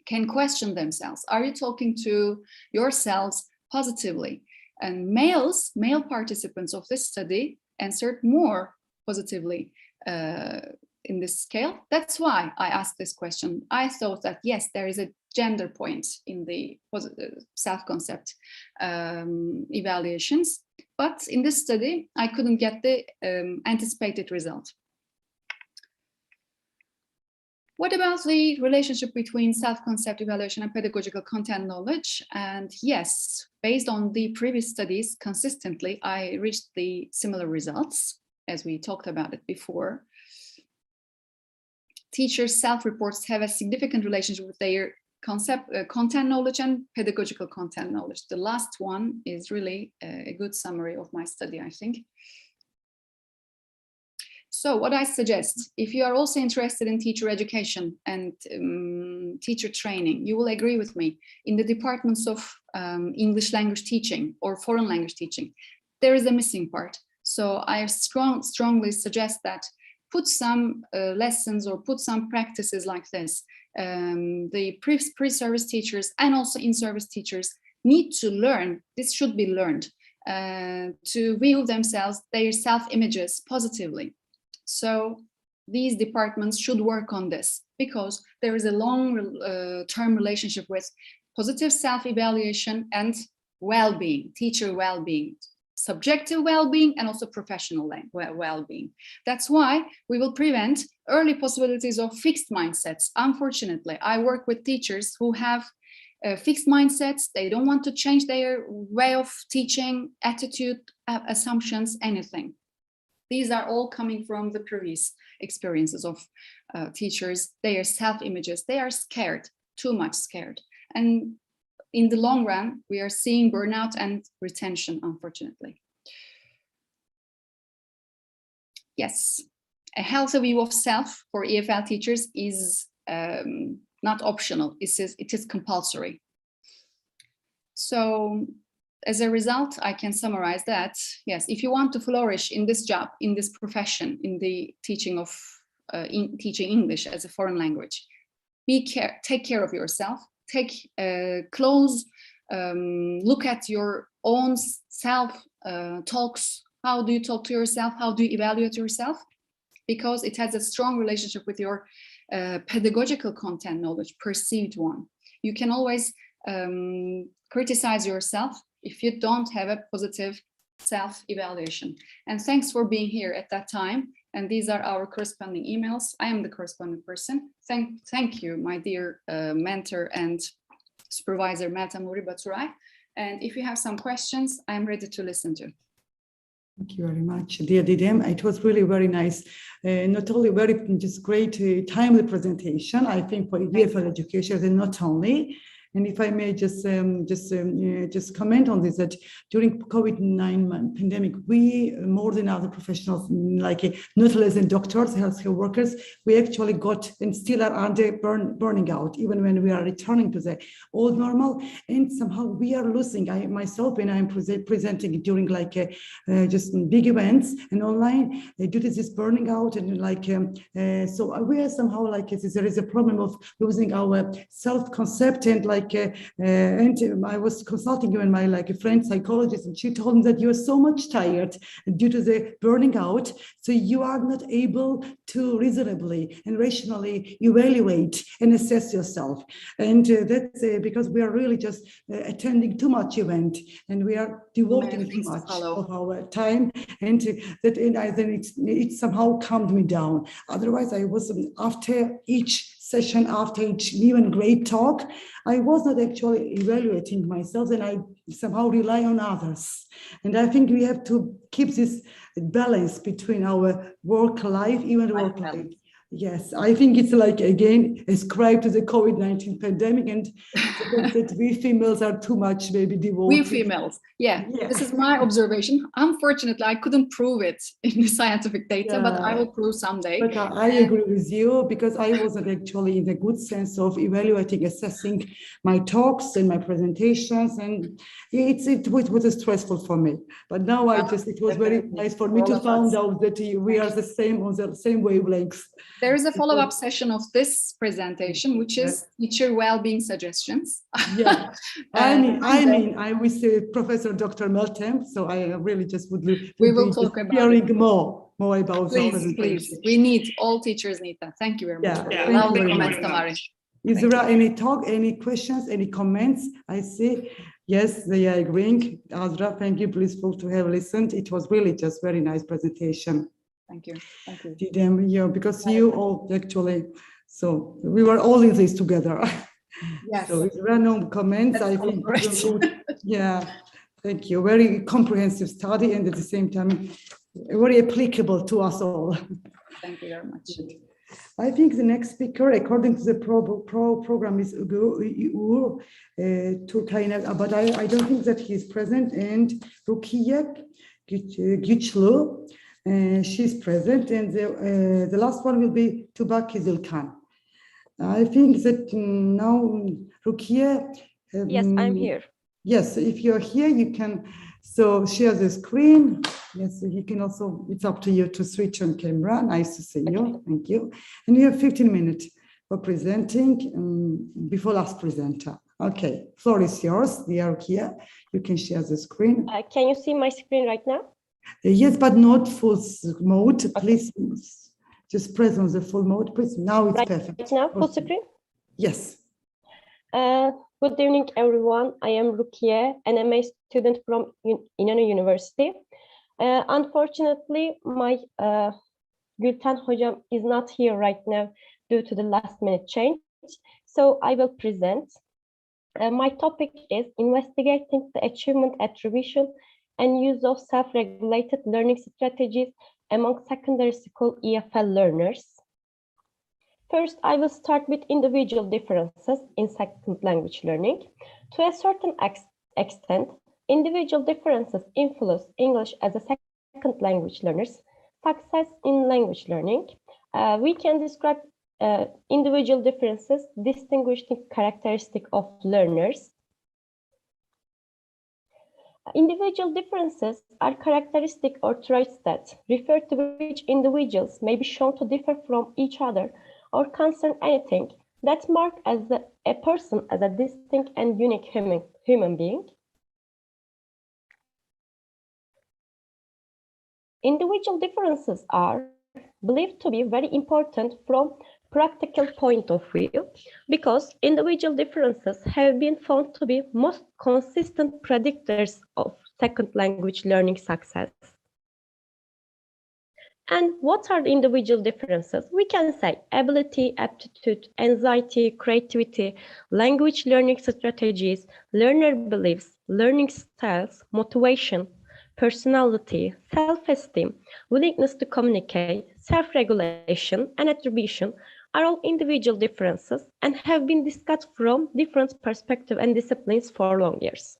Speaker 4: can question themselves. Are you talking to yourselves positively? And male participants of this study answered more positively in this scale. That's why I asked this question. I thought that, yes, there is a gender point in the self-concept evaluations, but in this study, I couldn't get the anticipated result. What about the relationship between self-concept evaluation and pedagogical content knowledge? And yes, based on the previous studies, consistently, I reached the similar results, as we talked about it before. Teachers' self-reports have a significant relationship with their content knowledge and pedagogical content knowledge. The last one is really a good summary of my study, I think. So what I suggest, if you are also interested in teacher education and teacher training, you will agree with me, in the departments of English language teaching or foreign language teaching, there is a missing part. So I strongly suggest that put some lessons or put some practices like this. The pre-service teachers and also in-service teachers need to learn, this should be learned, to view themselves, their self-images positively. So these departments should work on this because there is a long-term relationship with positive self-evaluation and well-being, teacher well-being, subjective well-being and also professional well-being. That's why we will prevent early possibilities of fixed mindsets. Unfortunately, I work with teachers who have fixed mindsets. They don't want to change their way of teaching, attitude, assumptions, anything. These are all coming from the previous experiences of teachers, their self-images. They are scared, too much scared. And in the long run, we are seeing burnout and retention, unfortunately. Yes, a healthy view of self for EFL teachers is not optional, it is compulsory. So as a result, I can summarize that, yes, if you want to flourish in this job, in this profession, in the teaching of teaching English as a foreign language, take care of yourself, take a close look at your own self talks. How do you talk to yourself? How do you evaluate yourself? Because it has a strong relationship with your pedagogical content knowledge, perceived one. You can always criticize yourself if you don't have a positive self-evaluation. And thanks for being here at that time. And these are our corresponding emails. I am the corresponding person. Thank you, my dear mentor and supervisor, Meltem Nuri Baturay. And if you have some questions, I'm ready to listen to.
Speaker 1: Thank you very much, dear Didem. It was really very nice. Not only very just great timely presentation, I think for EFL education, and not only. And if I may just comment on this, that during COVID-19 pandemic, we, more than other professionals, like not less than doctors, healthcare workers, we actually got and still are under burning out, even when we are returning to the old normal. And somehow we are losing, myself, when I'm presenting during like just big events and online, due to this burning out and like, so we are somehow like, there is a problem of losing our self-concept and like, and I was consulting even my like a friend psychologist, and she told me that you are so much tired due to the burning out, so you are not able to reasonably and rationally evaluate and assess yourself. And that's because we are really just attending too much event, and we are devoting too much of our time, and that and I then it somehow calmed me down. Otherwise, I was after each session, after each even great talk, I was not actually evaluating myself, and I somehow rely on others. And I think we have to keep this balance between our work life, even work life. Yes, I think it's like, again, ascribed to the COVID-19 pandemic, and that we females are too much maybe devoted.
Speaker 4: We females, yeah. This is my observation. Unfortunately, I couldn't prove it in the scientific data, but I will prove someday.
Speaker 1: But I agree with you, because I wasn't actually in the good sense of evaluating, assessing my talks and my presentations, and it was stressful for me. But now it was very nice for me to find out that we are the same on the same wavelengths.
Speaker 4: There is a follow-up session of this presentation, which is teacher well-being suggestions.
Speaker 1: Yeah, I with Professor Dr. Meltem, so I really just would
Speaker 4: we will talk about
Speaker 1: hearing more about
Speaker 4: please. We need, all teachers need that. Thank you very much. Lovely comments, Tamari.
Speaker 1: Is there any questions, any comments? I see. Yes, they are agreeing. Azra, thank you, blissful to have listened. It was really just very nice presentation.
Speaker 4: Thank you. Thank you.
Speaker 1: Didem, yeah, because you all actually, so we were all in this together.
Speaker 4: Yes.
Speaker 1: So if there are no comments, I think, yeah, thank you. Very comprehensive study, and at the same time, very applicable to us all.
Speaker 4: Thank you very much.
Speaker 1: I think the next speaker, according to the program, is Turkayna, but I don't think that he is present, and Rukiye Güçlü. She's present, and the last one will be Tuba Kizilkan. I think that now Rukiye.
Speaker 10: Yes, I'm here.
Speaker 1: Yes, if you're here, you can share the screen. Yes, you can also. It's up to you to switch on camera. Nice to see you. Thank you. And you have 15 minutes for presenting before last presenter. Okay, floor is yours, dear Rukiye. You can share the screen.
Speaker 10: Can you see my screen right now?
Speaker 1: Yes, but not full mode. Please just press on the full mode, please. Now it's perfect.
Speaker 10: Right now, full screen?
Speaker 1: Yes.
Speaker 10: Good evening, everyone. I am Rukiye, and I'm a student from İnönü University. Unfortunately, my Gülten Hocam is not here right now due to the last minute change. So I will present. My topic is investigating the achievement attribution and use of self-regulated learning strategies among secondary school EFL learners. First, I will start with individual differences in second language learning. To a certain extent, individual differences influence English as a second language learners' success in language learning. We can describe individual differences, distinguishing characteristic of learners. Individual differences are characteristic or traits that refer to which individuals may be shown to differ from each other or concern anything that mark as a person as a distinct and unique human being. Individual differences are believed to be very important from practical point of view because individual differences have been found to be most consistent predictors of second language learning success. And what are the individual differences? We can say ability, aptitude, anxiety, creativity, language learning strategies, learner beliefs, learning styles, motivation, personality, self-esteem, willingness to communicate, self-regulation, and attribution are all individual differences and have been discussed from different perspectives and disciplines for long years.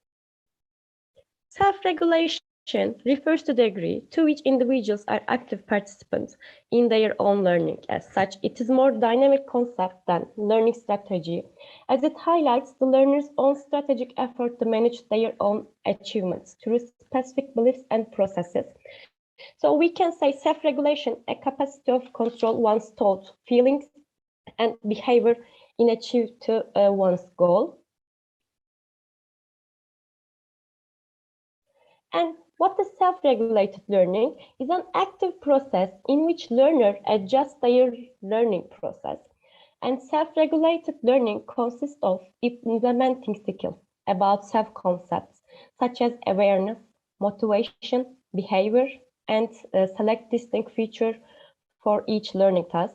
Speaker 10: Self-regulation refers to the degree to which individuals are active participants in their own learning. As such, it is a more dynamic concept than learning strategy, as it highlights the learner's own strategic effort to manage their own achievements through specific beliefs and processes. So we can say self-regulation, a capacity of control one's thoughts, feelings, and behavior in achieving to one's goal. And what is self-regulated learning is an active process in which learners adjust their learning process. And self-regulated learning consists of implementing skills about self-concepts such as awareness, motivation, behavior, and select distinct features for each learning task.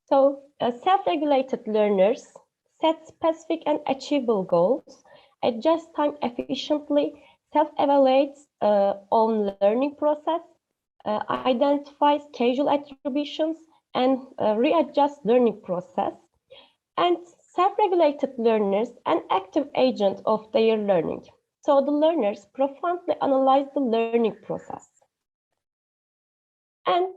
Speaker 10: So self-regulated learners set specific and achievable goals, adjust time efficiently, self-evaluates own learning process, identifies causal attributions, and readjusts learning process. And self-regulated learners an active agent of their learning. So the learners profoundly analyze the learning process. And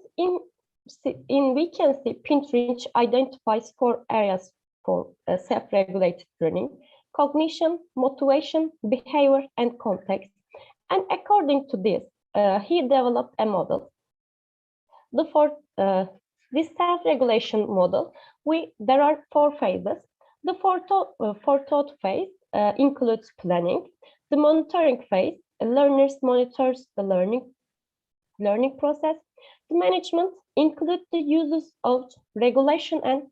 Speaker 10: we can see Pinterest identifies 4 areas for self-regulated learning: cognition, motivation, behavior, and context. And according to this, he developed a model. This self-regulation model, there are 4 phases. The forethought phase includes planning. The monitoring phase, learners monitors the learning process. The management includes the uses of regulation and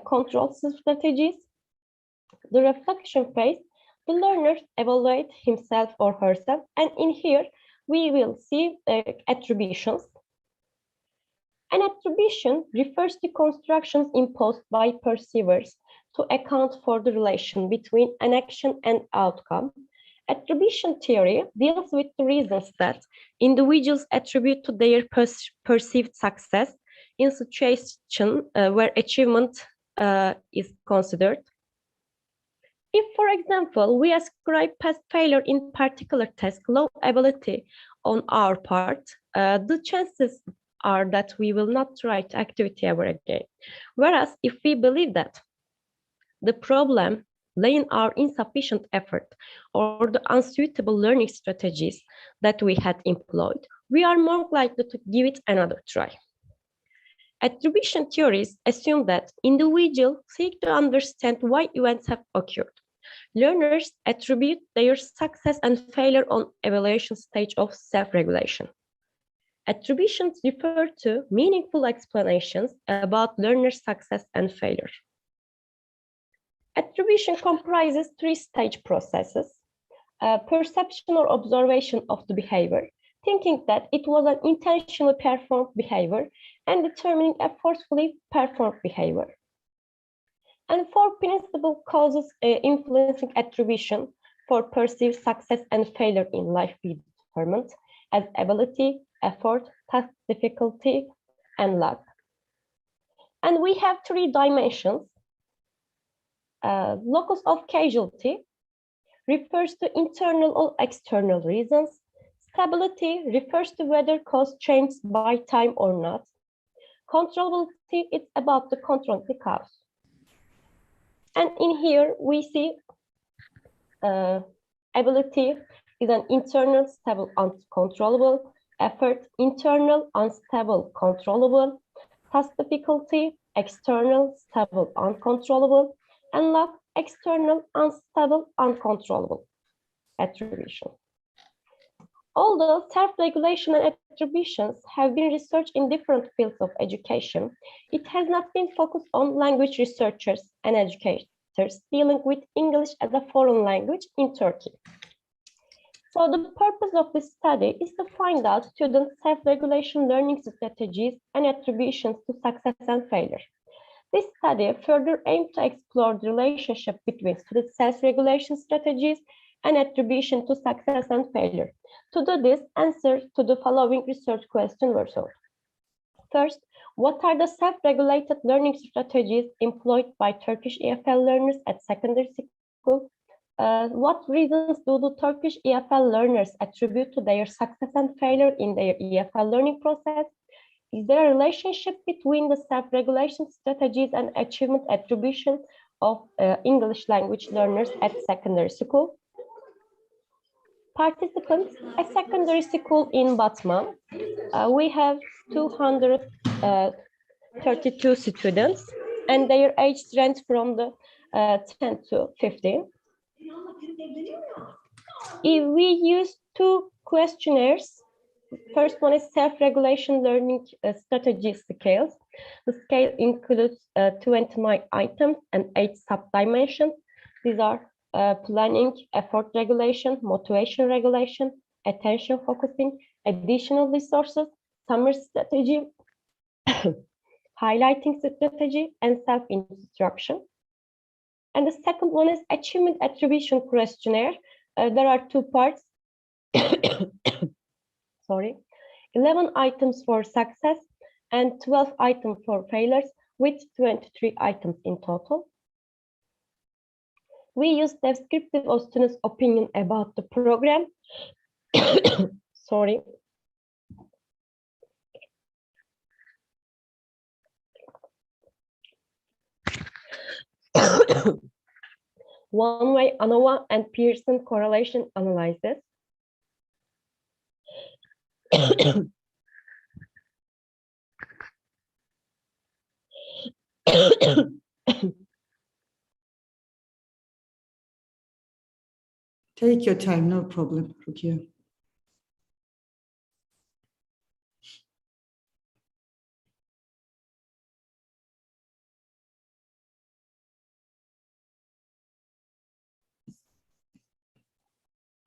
Speaker 10: control strategies. The reflection phase, the learner evaluates himself or herself, and in here we will see attributions. An attribution refers to constructions imposed by perceivers to account for the relation between an action and outcome. Attribution theory deals with the reasons that individuals attribute to their perceived success in situations where achievement is considered. If, for example, we ascribe past failure in particular task low ability on our part, the chances are that we will not try the activity ever again. Whereas if we believe that the problem lay in our insufficient effort or the unsuitable learning strategies that we had employed, we are more likely to give it another try. Attribution theories assume that individuals seek to understand why events have occurred. Learners attribute their success and failure on evaluation stage of self-regulation. Attributions refer to meaningful explanations about learners' success and failure. Attribution comprises 3-stage processes: perception or observation of the behavior, thinking that it was an intentionally performed behavior, and determining a forcefully performed behavior. And 4 principal causes influencing attribution for perceived success and failure in life we determined as ability, effort, task difficulty, and luck. And we have three dimensions. Locus of causality refers to internal or external reasons. Stability refers to whether cause changes by time or not. Controllability is about the control of the cause. And in here we see ability is an internal, stable, uncontrollable. Effort, internal, unstable, controllable. Task difficulty, external, stable, uncontrollable. And luck, external, unstable, uncontrollable. Attribution. Although self-regulation and attributions have been researched in different fields of education, it has not been focused on language researchers and educators dealing with English as a foreign language in Turkey. So the purpose of this study is to find out students' self-regulation learning strategies and attributions to success and failure. This study further aimed to explore the relationship between student self-regulation strategies and attribution to success and failure. To do this, answers to the following research questions were sought. First, what are the self-regulated learning strategies employed by Turkish EFL learners at secondary school? What reasons do the Turkish EFL learners attribute to their success and failure in their EFL learning process? Is there a relationship between the self-regulation strategies and achievement attribution of English language learners at secondary school? Participants at secondary school in Batman, we have 232 students, and their age range from the 10 to 15. If we use two questionnaires, first one is self-regulation learning strategy scales. The scale includes 29 items and 8 sub-dimensions. These are planning, effort regulation, motivation regulation, attention focusing, additional resources, summary strategy, highlighting strategy, and self-instruction. And the second one is achievement attribution questionnaire. There are 2 parts. Sorry, 11 items for success and 12 items for failures, with 23 items in total. We use descriptive of students' opinion about the program. Sorry. One-way ANOVA and Pearson correlation analysis.
Speaker 1: Take your time, no problem, Rukia.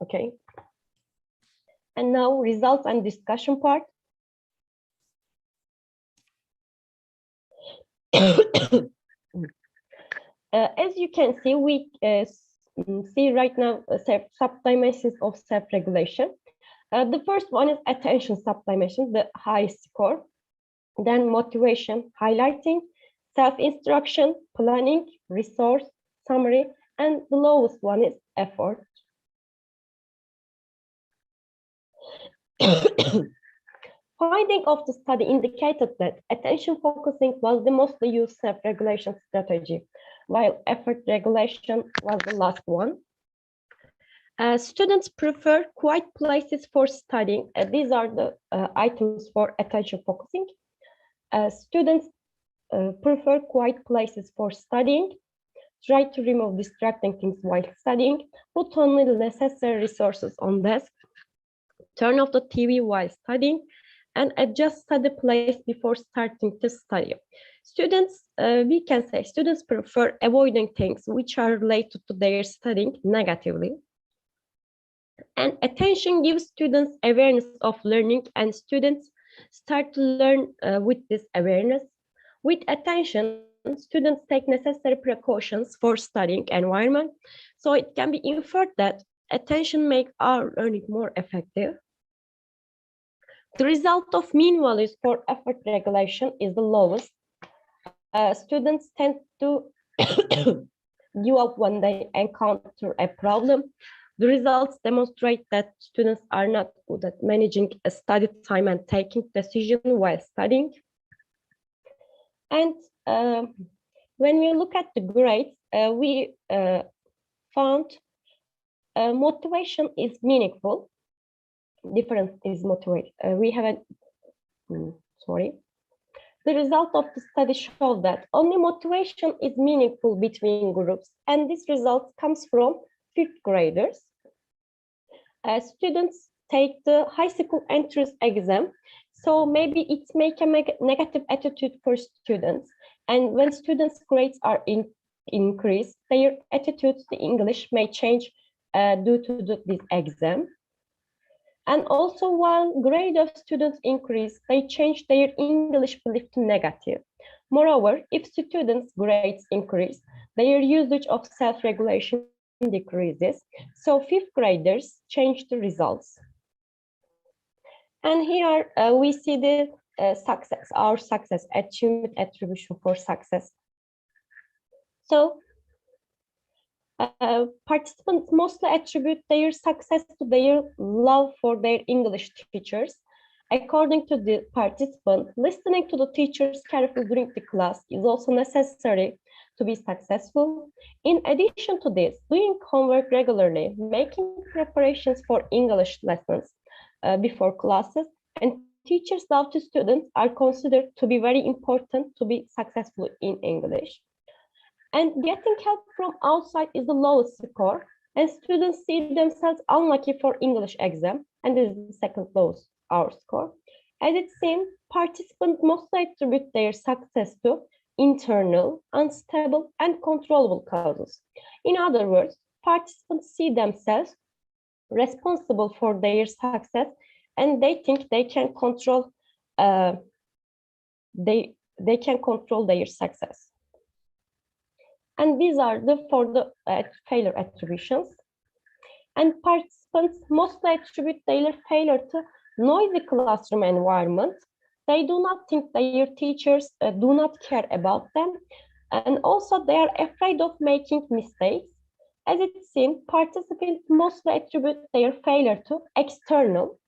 Speaker 10: Okay. And now results and discussion part. As you can see, we see right now sub-dimensions of self-regulation. The first one is attention sub-dimension, the highest score. Then motivation, highlighting, self-instruction, planning, resource, summary, and the lowest one is effort. Finding of the study indicated that attention focusing was the mostly used self-regulation strategy, while effort regulation was the last one. Students prefer quiet places for studying. These are the items for attention focusing. Students prefer quiet places for studying. Try to remove distracting things while studying. Put only the necessary resources on desk. Turn off the TV while studying, and adjust study place before starting to study. Students, we can say students prefer avoiding things which are related to their studying negatively. And attention gives students awareness of learning, and students start to learn with this awareness. With attention, students take necessary precautions for studying environment. So it can be inferred that attention makes our learning more effective. The result of mean values for effort regulation is the lowest. students tend to give up when they encounter a problem. The results demonstrate that students are not good at managing a study time and taking decisions while studying. And when we look at the grades, we found motivation is meaningful. Difference is motivated. We have The result of the study showed that only motivation is meaningful between groups, and this result comes from 5th graders. Students take the high school entrance exam, so maybe it makes a negative attitude for students. And when students' grades are increased, their attitudes to English may change due to this exam. And also, while grade of students increase, they change their English belief to negative. Moreover, if students' grades increase, their usage of self-regulation decreases. So 5th graders change the results. And here we see the success, our success, achievement attribution for success. So participants mostly attribute their success to their love for their English teachers. According to the participant, listening to the teachers carefully during the class is also necessary to be successful. In addition to this, doing homework regularly, making preparations for English lessons before classes, and teachers' love to students are considered to be very important to be successful in English. And getting help from outside is the lowest score, and students see themselves unlucky for English exam, and this is the second lowest our score. As it seems, participants mostly attribute their success to internal, unstable, and controllable causes. In other words, participants see themselves responsible for their success, and they think they can control they can control their success. And these are for the failure attributions. And participants mostly attribute their failure to noisy classroom environment. They do not think their teachers do not care about them. And also they are afraid of making mistakes. As it seems, participants mostly attribute their failure to external,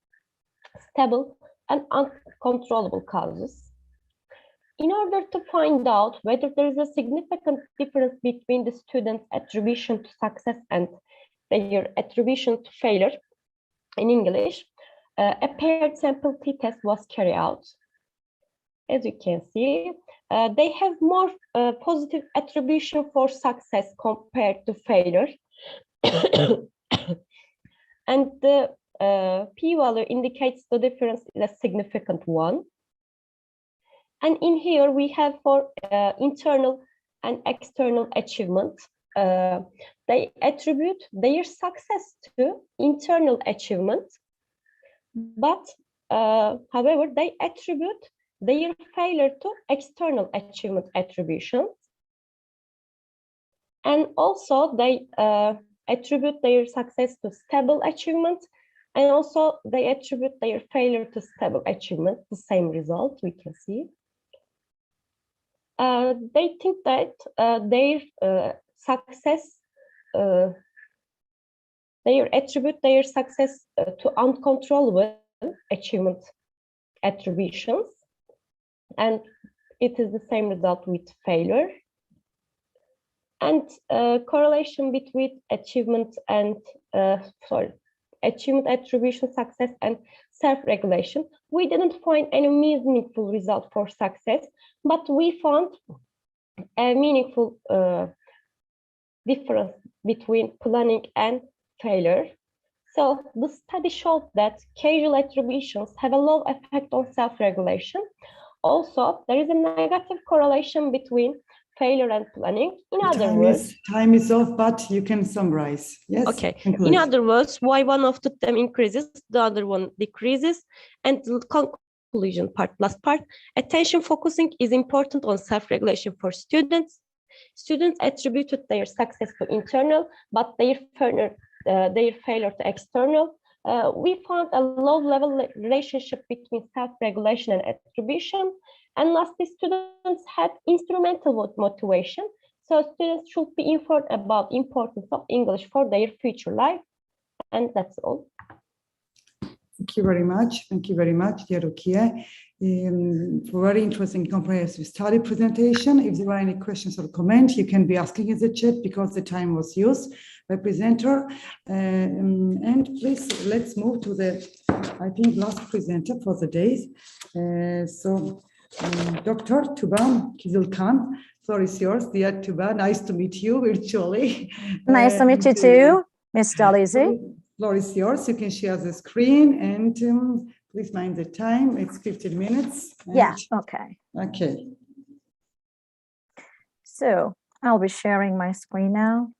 Speaker 10: stable, and uncontrollable causes. In order to find out whether there is a significant difference between the students' attribution to success and their attribution to failure in English, a paired sample t-test was carried out. As you can see, they have more positive attribution for success compared to failure. And the p-value indicates the difference is a significant one. And in here we have for internal and external achievement. They attribute their success to internal achievement, but however, they attribute their failure to external achievement attributions. And also they attribute their success to stable achievement, and also they attribute their failure to stable achievement, the same result we can see. They think that their success, they attribute their success to uncontrollable achievement attributions, and it is the same result with failure. And correlation between achievement and achievement attribution, success, and self-regulation. We didn't find any meaningful result for success, but we found a meaningful difference between planning and failure. So the study showed that casual attributions have a low effect on self-regulation. Also, there is a negative correlation between failure and planning. In other words,
Speaker 1: time is off, but you can summarize. Yes.
Speaker 10: Okay. In other words, why one of them increases, the other one decreases, and the conclusion part, last part. Attention focusing is important on self-regulation for students. Students attributed their success to internal, but their failure to external. we found a low-level relationship between self-regulation and attribution. And lastly, students had instrumental motivation. So students should be informed about the importance of English for their future life. And that's all.
Speaker 1: Thank you very much. Thank you very much, dear Rukiye, for very interesting comprehensive study presentation. If there are any questions or comments, you can be asking in the chat because the time was used by presenter. And please, let's move to the, I think, last presenter for the day. Dr. Tuba Kizilkan, floor is yours. Dear Tuba, nice to meet you virtually.
Speaker 11: Nice to meet you too, Ms. Dalizi.
Speaker 1: Floor is yours. You can share the screen and please mind the time. It's 15 minutes.
Speaker 11: Yeah, okay.
Speaker 1: Okay.
Speaker 11: So I'll be sharing my screen now.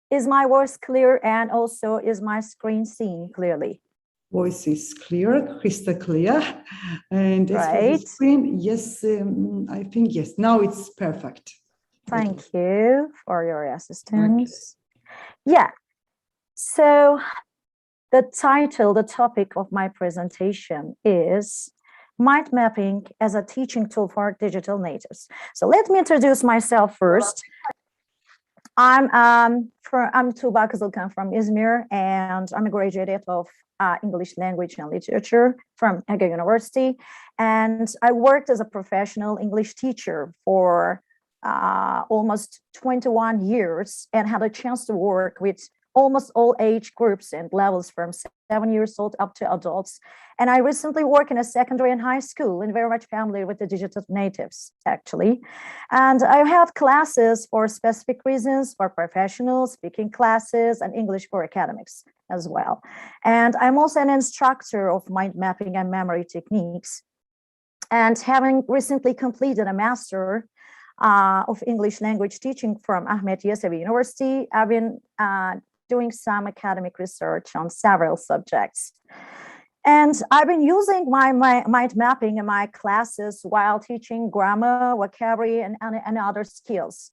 Speaker 11: Is my voice clear, and also is my screen seen clearly?
Speaker 1: Voice is clear, crystal clear. And as for the screen, yes, I think yes. Now it's perfect.
Speaker 11: Thank you for your assistance. Okay. Yeah, so the title, the topic of my presentation is Mind Mapping as a Teaching Tool for Digital Natives. So let me introduce myself first. I'm Tuba Kizilkan from Izmir, and I'm a graduate of English Language and Literature from Ege University. And I worked as a professional English teacher for almost 21 years and had a chance to work with almost all age groups and levels from 7 years old up to adults. And I recently work in a secondary and high school and very much familiar with the digital natives, actually. And I have classes for specific reasons for professionals, speaking classes, and English for academics as well. And I'm also an instructor of mind mapping and memory techniques. And having recently completed a master of English language teaching from Ahmet Yesevi University, I've been doing some academic research on several subjects. And I've been using my mind mapping in my classes while teaching grammar, vocabulary, and other skills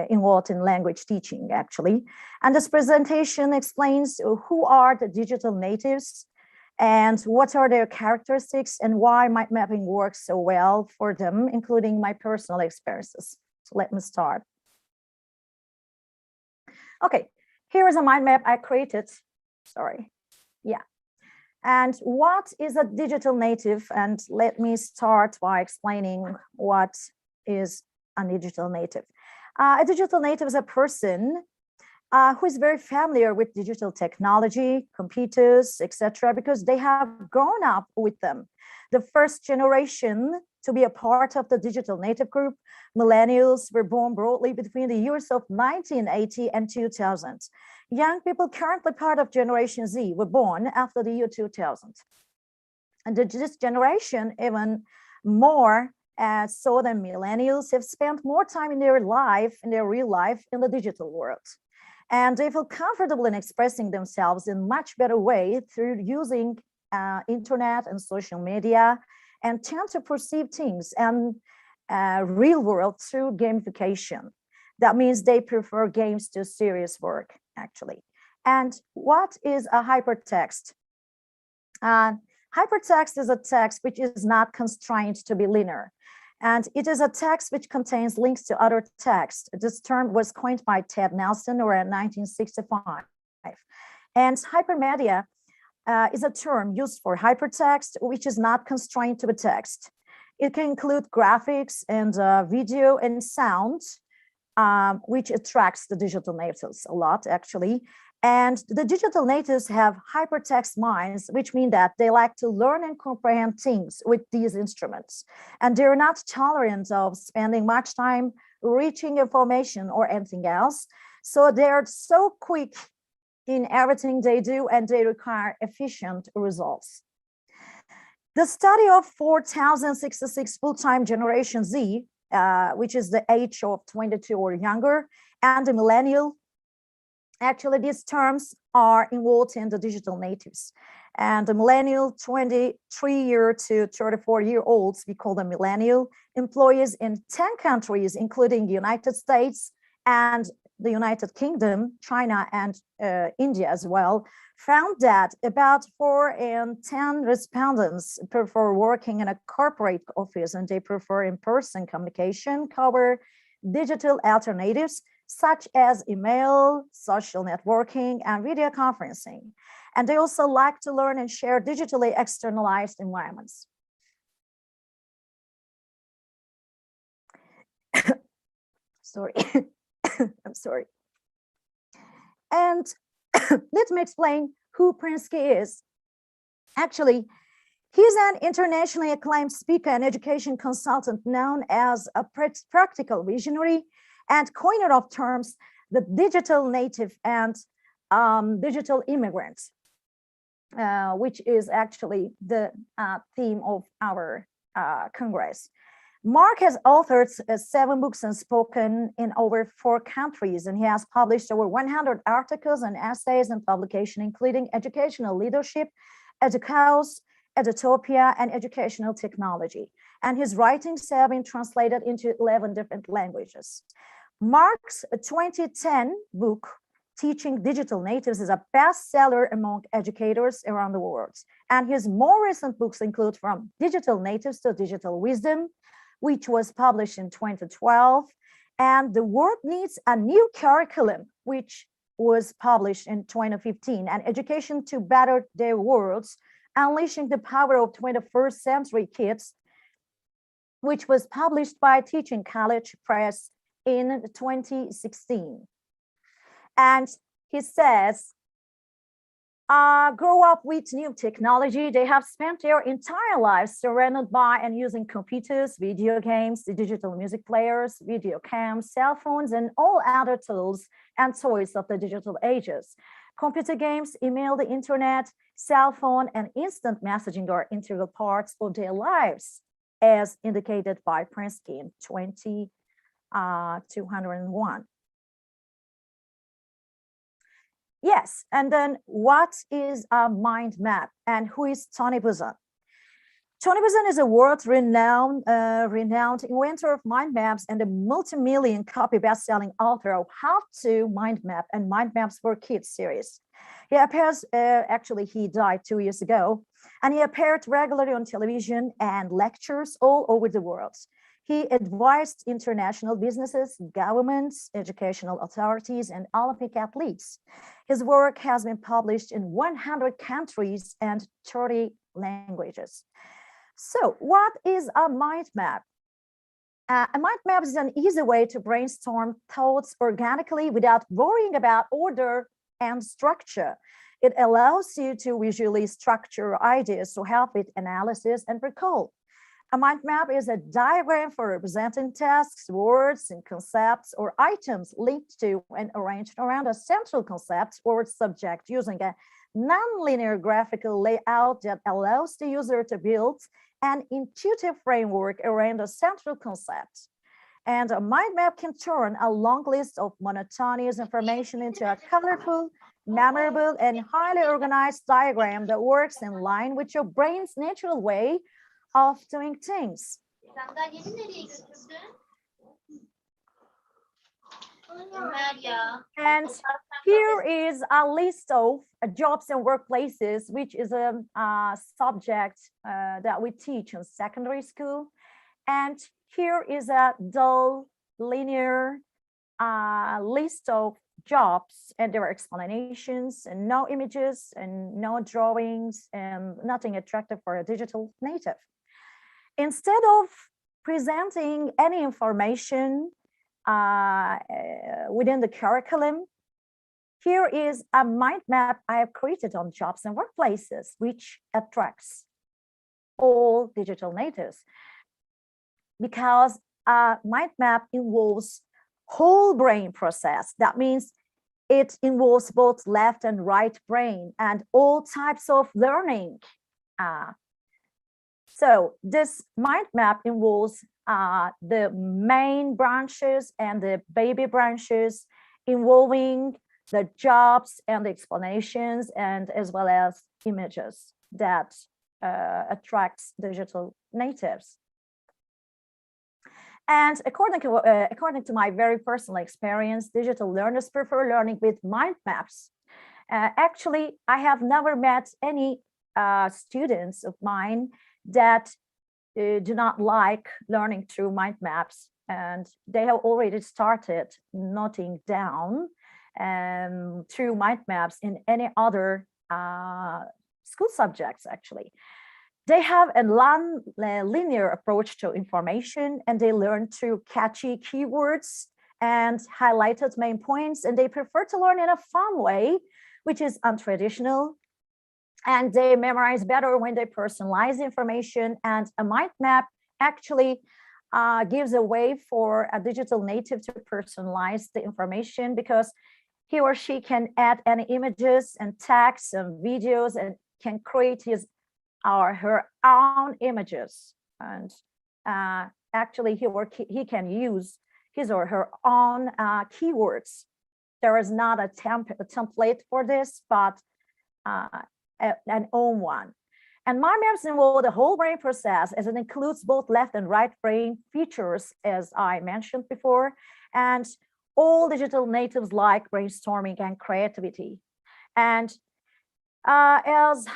Speaker 11: involved in language teaching, actually. And this presentation explains who are the digital natives and what are their characteristics and why mind mapping works so well for them, including my personal experiences. So let me start. Okay, here is a mind map I created. Sorry, yeah. And what is a digital native? And let me start by explaining what is a digital native. A digital native is a person who is very familiar with digital technology, computers, etc., because they have grown up with them. The first generation to be a part of the digital native group, millennials, were born broadly between the years of 1980 and 2000. Young people currently part of Generation Z were born after the year 2000. And this generation, even more so than millennials, have spent more time in their life, in their real life, in the digital world. And they feel comfortable in expressing themselves in much better way through using internet and social media, and tend to perceive things and real world through gamification. That means they prefer games to serious work, actually. And what is a hypertext? Hypertext is a text which is not constrained to be linear. And it is a text which contains links to other text. This term was coined by Ted Nelson around 1965. And hypermedia is a term used for hypertext, which is not constrained to a text. It can include graphics and video and sound, which attracts the digital natives a lot, actually. And the digital natives have hypertext minds, which mean that they like to learn and comprehend things with these instruments. And they're not tolerant of spending much time reaching information or anything else. So they're so quick in everything they do, and they require efficient results. The study of 4,066 full-time Generation Z, which is the age of 22 or younger, and the millennial, actually, these terms are involved in the digital natives. And the millennial, 23 to 34-year-olds, we call them millennial, employees in 10 countries, including the United States and the United Kingdom, China, and India as well, found that about 4 in 10 respondents prefer working in a corporate office and they prefer in-person communication, cover digital alternatives such as email, social networking, and video conferencing. And they also like to learn and share digitally externalized environments. Sorry, I'm sorry. And let me explain who Prensky is. Actually, he's an internationally acclaimed speaker and education consultant known as a practical visionary and coiner of terms, the digital native and digital immigrants, which is actually the theme of our Congress. Mark has authored 7 books and spoken in over 4 countries, and he has published over 100 articles and essays and publications, including Educational Leadership, Educaus, Edutopia, and Educational Technology. And his writings have been translated into 11 different languages. Mark's 2010 book, Teaching Digital Natives, is a bestseller among educators around the world. And his more recent books include From Digital Natives to Digital Wisdom, which was published in 2012, and The World Needs a New Curriculum, which was published in 2015, and Education to Better Their Worlds, Unleashing the Power of 21st Century Kids, which was published by Teaching College Press in 2016. And he says, grow up with new technology. They have spent their entire lives surrounded by and using computers, video games, digital music players, video cams, cell phones, and all other tools and toys of the digital ages. Computer games, email, the internet, cell phone, and instant messaging are integral parts of their lives, as indicated by Prensky in 201. Yes, and then what is a mind map and who is Tony Buzan? Tony Buzan is a world-renowned inventor of mind maps and a multi-million copy best-selling author of How to Mind Map and Mind Maps for Kids series. He appears, actually he died 2 years ago, and he appeared regularly on television and lectures all over the world. He advised international businesses, governments, educational authorities, and Olympic athletes. His work has been published in 100 countries and 30 languages. So what is a mind map? A mind map is an easy way to brainstorm thoughts organically without worrying about order and structure. It allows you to visually structure ideas to help with analysis and recall. A mind map is a diagram for representing tasks, words, and concepts or items linked to and arranged around a central concept or subject using a nonlinear graphical layout that allows the user to build an intuitive framework around a central concept. And a mind map can turn a long list of monotonous information into a colorful, memorable, and highly organized diagram that works in line with your brain's natural way of doing things. And here is a list of jobs and workplaces, which is a subject that we teach in secondary school. And here is a dull, linear list of jobs, and there are explanations and no images and no drawings and nothing attractive for a digital native. Instead of presenting any information within the curriculum, here is a mind map I have created on jobs and workplaces, which attracts all digital natives. Because a mind map involves whole brain process. That means it involves both left and right brain and all types of learning. So this mind map involves the main branches and the baby branches, involving the jobs and the explanations, and as well as images that attracts digital natives. And according to my very personal experience, digital learners prefer learning with mind maps. Actually, I have never met any students of mine that do not like learning through mind maps, and they have already started noting down through mind maps in any other school subjects. Actually, they have a linear approach to information, and they learn through catchy keywords and highlighted main points, and they prefer to learn in a fun way, which is untraditional. And they memorize better when they personalize information. And a mind map actually gives a way for a digital native to personalize the information, because he or she can add any images and text and videos and can create his or her own images. And actually he can use his or her own keywords. There is not a template for this, but an own one. And mind maps involve the whole brain process, as it includes both left and right brain features, as I mentioned before. And all digital natives like brainstorming and creativity. And as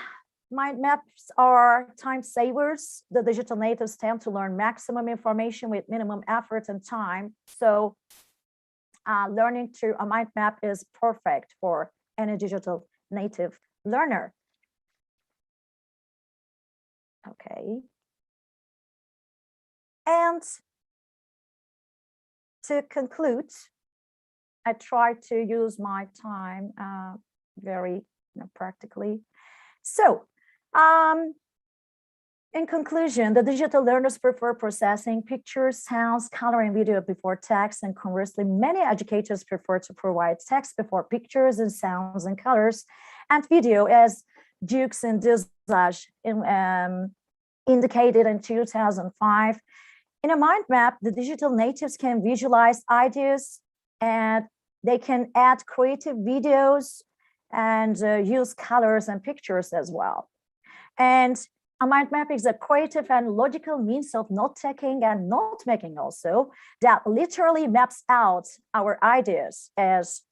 Speaker 11: mind maps are time savers, the digital natives tend to learn maximum information with minimum effort and time. So learning through a mind map is perfect for any digital native learner. Okay. And to conclude, I try to use my time very practically. So in conclusion, the digital learners prefer processing pictures, sounds, color, and video before text, and conversely, many educators prefer to provide text before pictures and sounds and colors and video, as Dukes and Dizage indicated in 2005. In a mind map, the digital natives can visualize ideas, and they can add creative videos and use colors and pictures as well. And a mind map is a creative and logical means of note-taking and note-making also, that literally maps out our ideas, as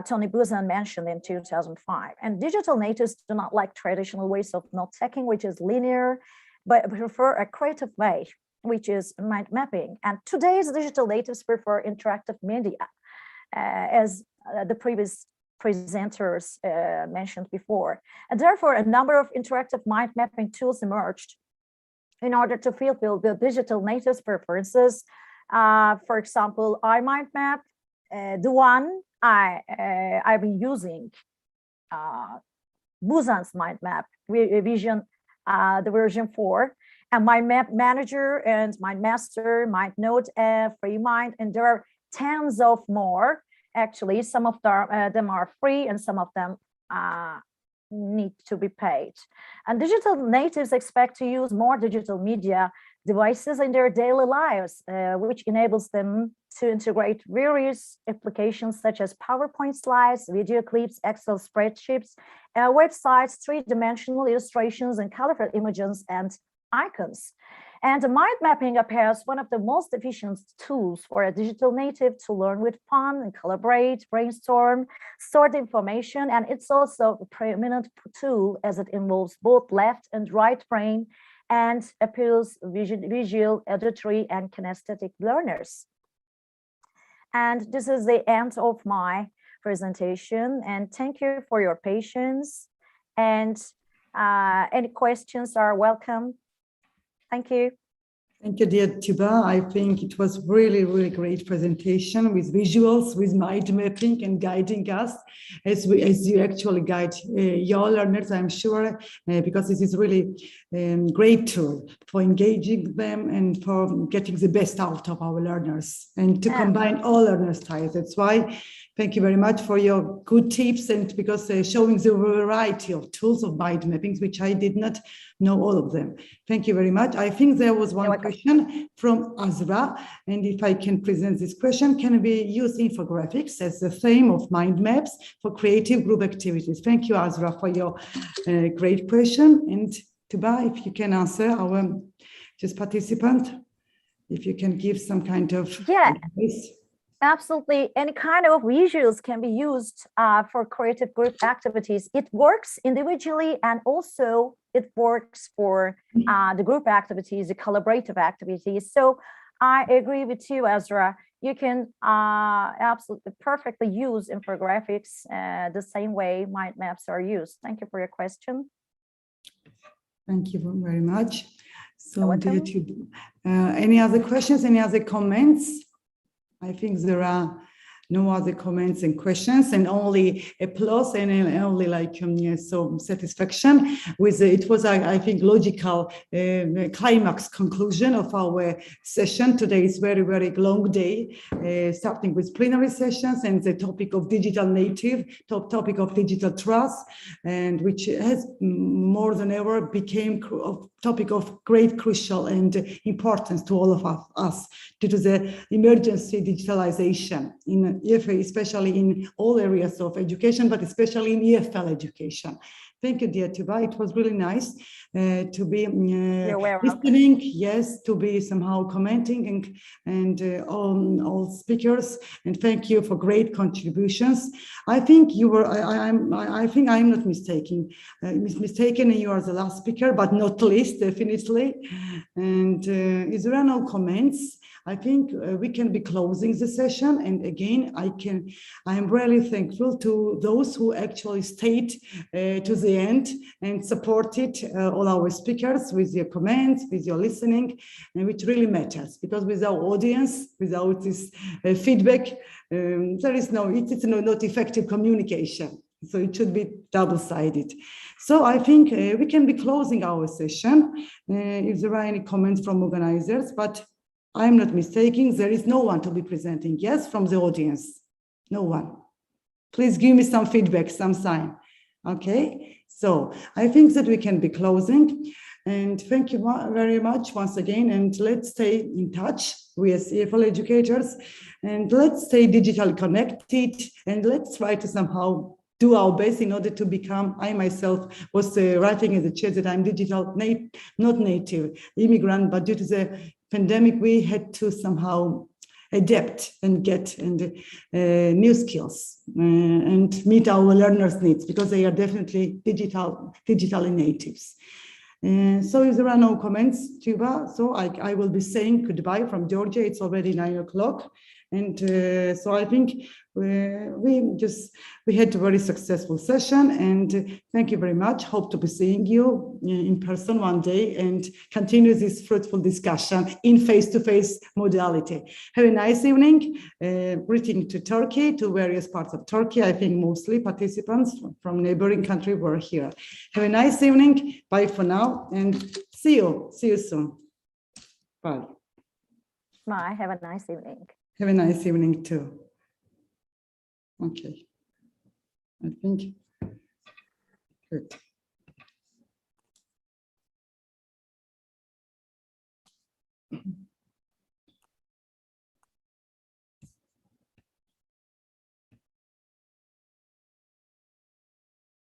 Speaker 11: Tony Buzan mentioned in 2005. And digital natives do not like traditional ways of note-taking, which is linear, but prefer a creative way, which is mind mapping. And today's digital natives prefer interactive media, as the previous presenters mentioned before. And therefore, a number of interactive mind mapping tools emerged in order to fulfill the digital natives' preferences. For example, iMindMap, the one I've been using, Buzan's mind map, the version 4, and my map manager and my master, MindNote, FreeMind, and there are tens of more. Actually, some of them are free and some of them need to be paid. And digital natives expect to use more digital media devices in their daily lives, which enables them to integrate various applications such as PowerPoint slides, video clips, Excel spreadsheets, websites, three-dimensional illustrations, and colorful images and icons. And mind mapping appears one of the most efficient tools for a digital native to learn with fun and collaborate, brainstorm, sort information. And it's also a preeminent tool as it involves both left and right brain and appeals visual, auditory, and kinesthetic learners. And this is the end of my presentation. And thank you for your patience. And any questions are welcome. Thank you.
Speaker 1: Thank you, dear Tuba. I think it was really, really great presentation with visuals, with mind mapping and guiding us as you actually guide your learners, I'm sure, because this is really great tool for engaging them and for getting the best out of our learners and to combine all learner styles. That's why thank you very much for your good tips, and because showing the variety of tools of mind mappings, which I did not know all of them. Thank you very much. I think there was one question from Azra, and if I can present this question, can we use infographics as the theme of mind maps for creative group activities? Thank you, Azra, for your great question. And Tuba, if you can answer our just participant. If you can give some kind of advice.
Speaker 11: Absolutely. Any kind of visuals can be used for creative group activities. It works individually, and also it works for the group activities, the collaborative activities. So I agree with you, Ezra. You can absolutely perfectly use infographics the same way mind maps are used. Thank you for your question.
Speaker 1: Thank you very much. So, any other questions, any other comments? I think there are no other comments and questions, and only applause and only like so satisfaction with it was I think logical climax conclusion of our session. Today is very long day, starting with plenary sessions and the topic of digital native, topic of digital trust, and which has more than ever became a topic of great crucial and importance to all of us due to the emergency digitalization in EFL, especially in all areas of education, but especially in EFL education. Thank you, dear Tuba. It was really nice to be listening, yes, to be somehow commenting and on all speakers. And thank you for great contributions. I think you were, I think I'm not mistaken, and you are the last speaker, but not least, definitely. And if there are no comments, I think we can be closing the session. And again, I am really thankful to those who actually stayed to the end and supported all our speakers with your comments, with your listening, and which really matters, because without audience, without this feedback, there is it's not effective communication. So it should be double-sided. So I think we can be closing our session if there are any comments from organizers, but I'm not mistaken, there is no one to be presenting. Yes, from the audience, no one. Please give me some feedback, some sign. Okay, so I think that we can be closing. And thank you very much once again. And let's stay in touch with EFL educators, and let's stay digitally connected, and let's try to somehow do our best in order to become, I myself was writing in the chat that I'm digital, not native immigrant, but due to the pandemic, we had to somehow adapt and get new skills and meet our learners' needs, because they are definitely digitally natives. So if there are no comments, Tuba, so I will be saying goodbye from Georgia. It's already 9 o'clock. And so I think we had a very successful session, and thank you very much. Hope to be seeing you in person one day and continue this fruitful discussion in face-to-face modality. Have a nice evening. Greeting to Turkey, to various parts of Turkey. I think mostly participants from neighboring country were here. Have a nice evening. Bye for now, and see you soon. Bye.
Speaker 11: Bye. Have a nice evening.
Speaker 1: Have a nice evening too. Okay. I think good.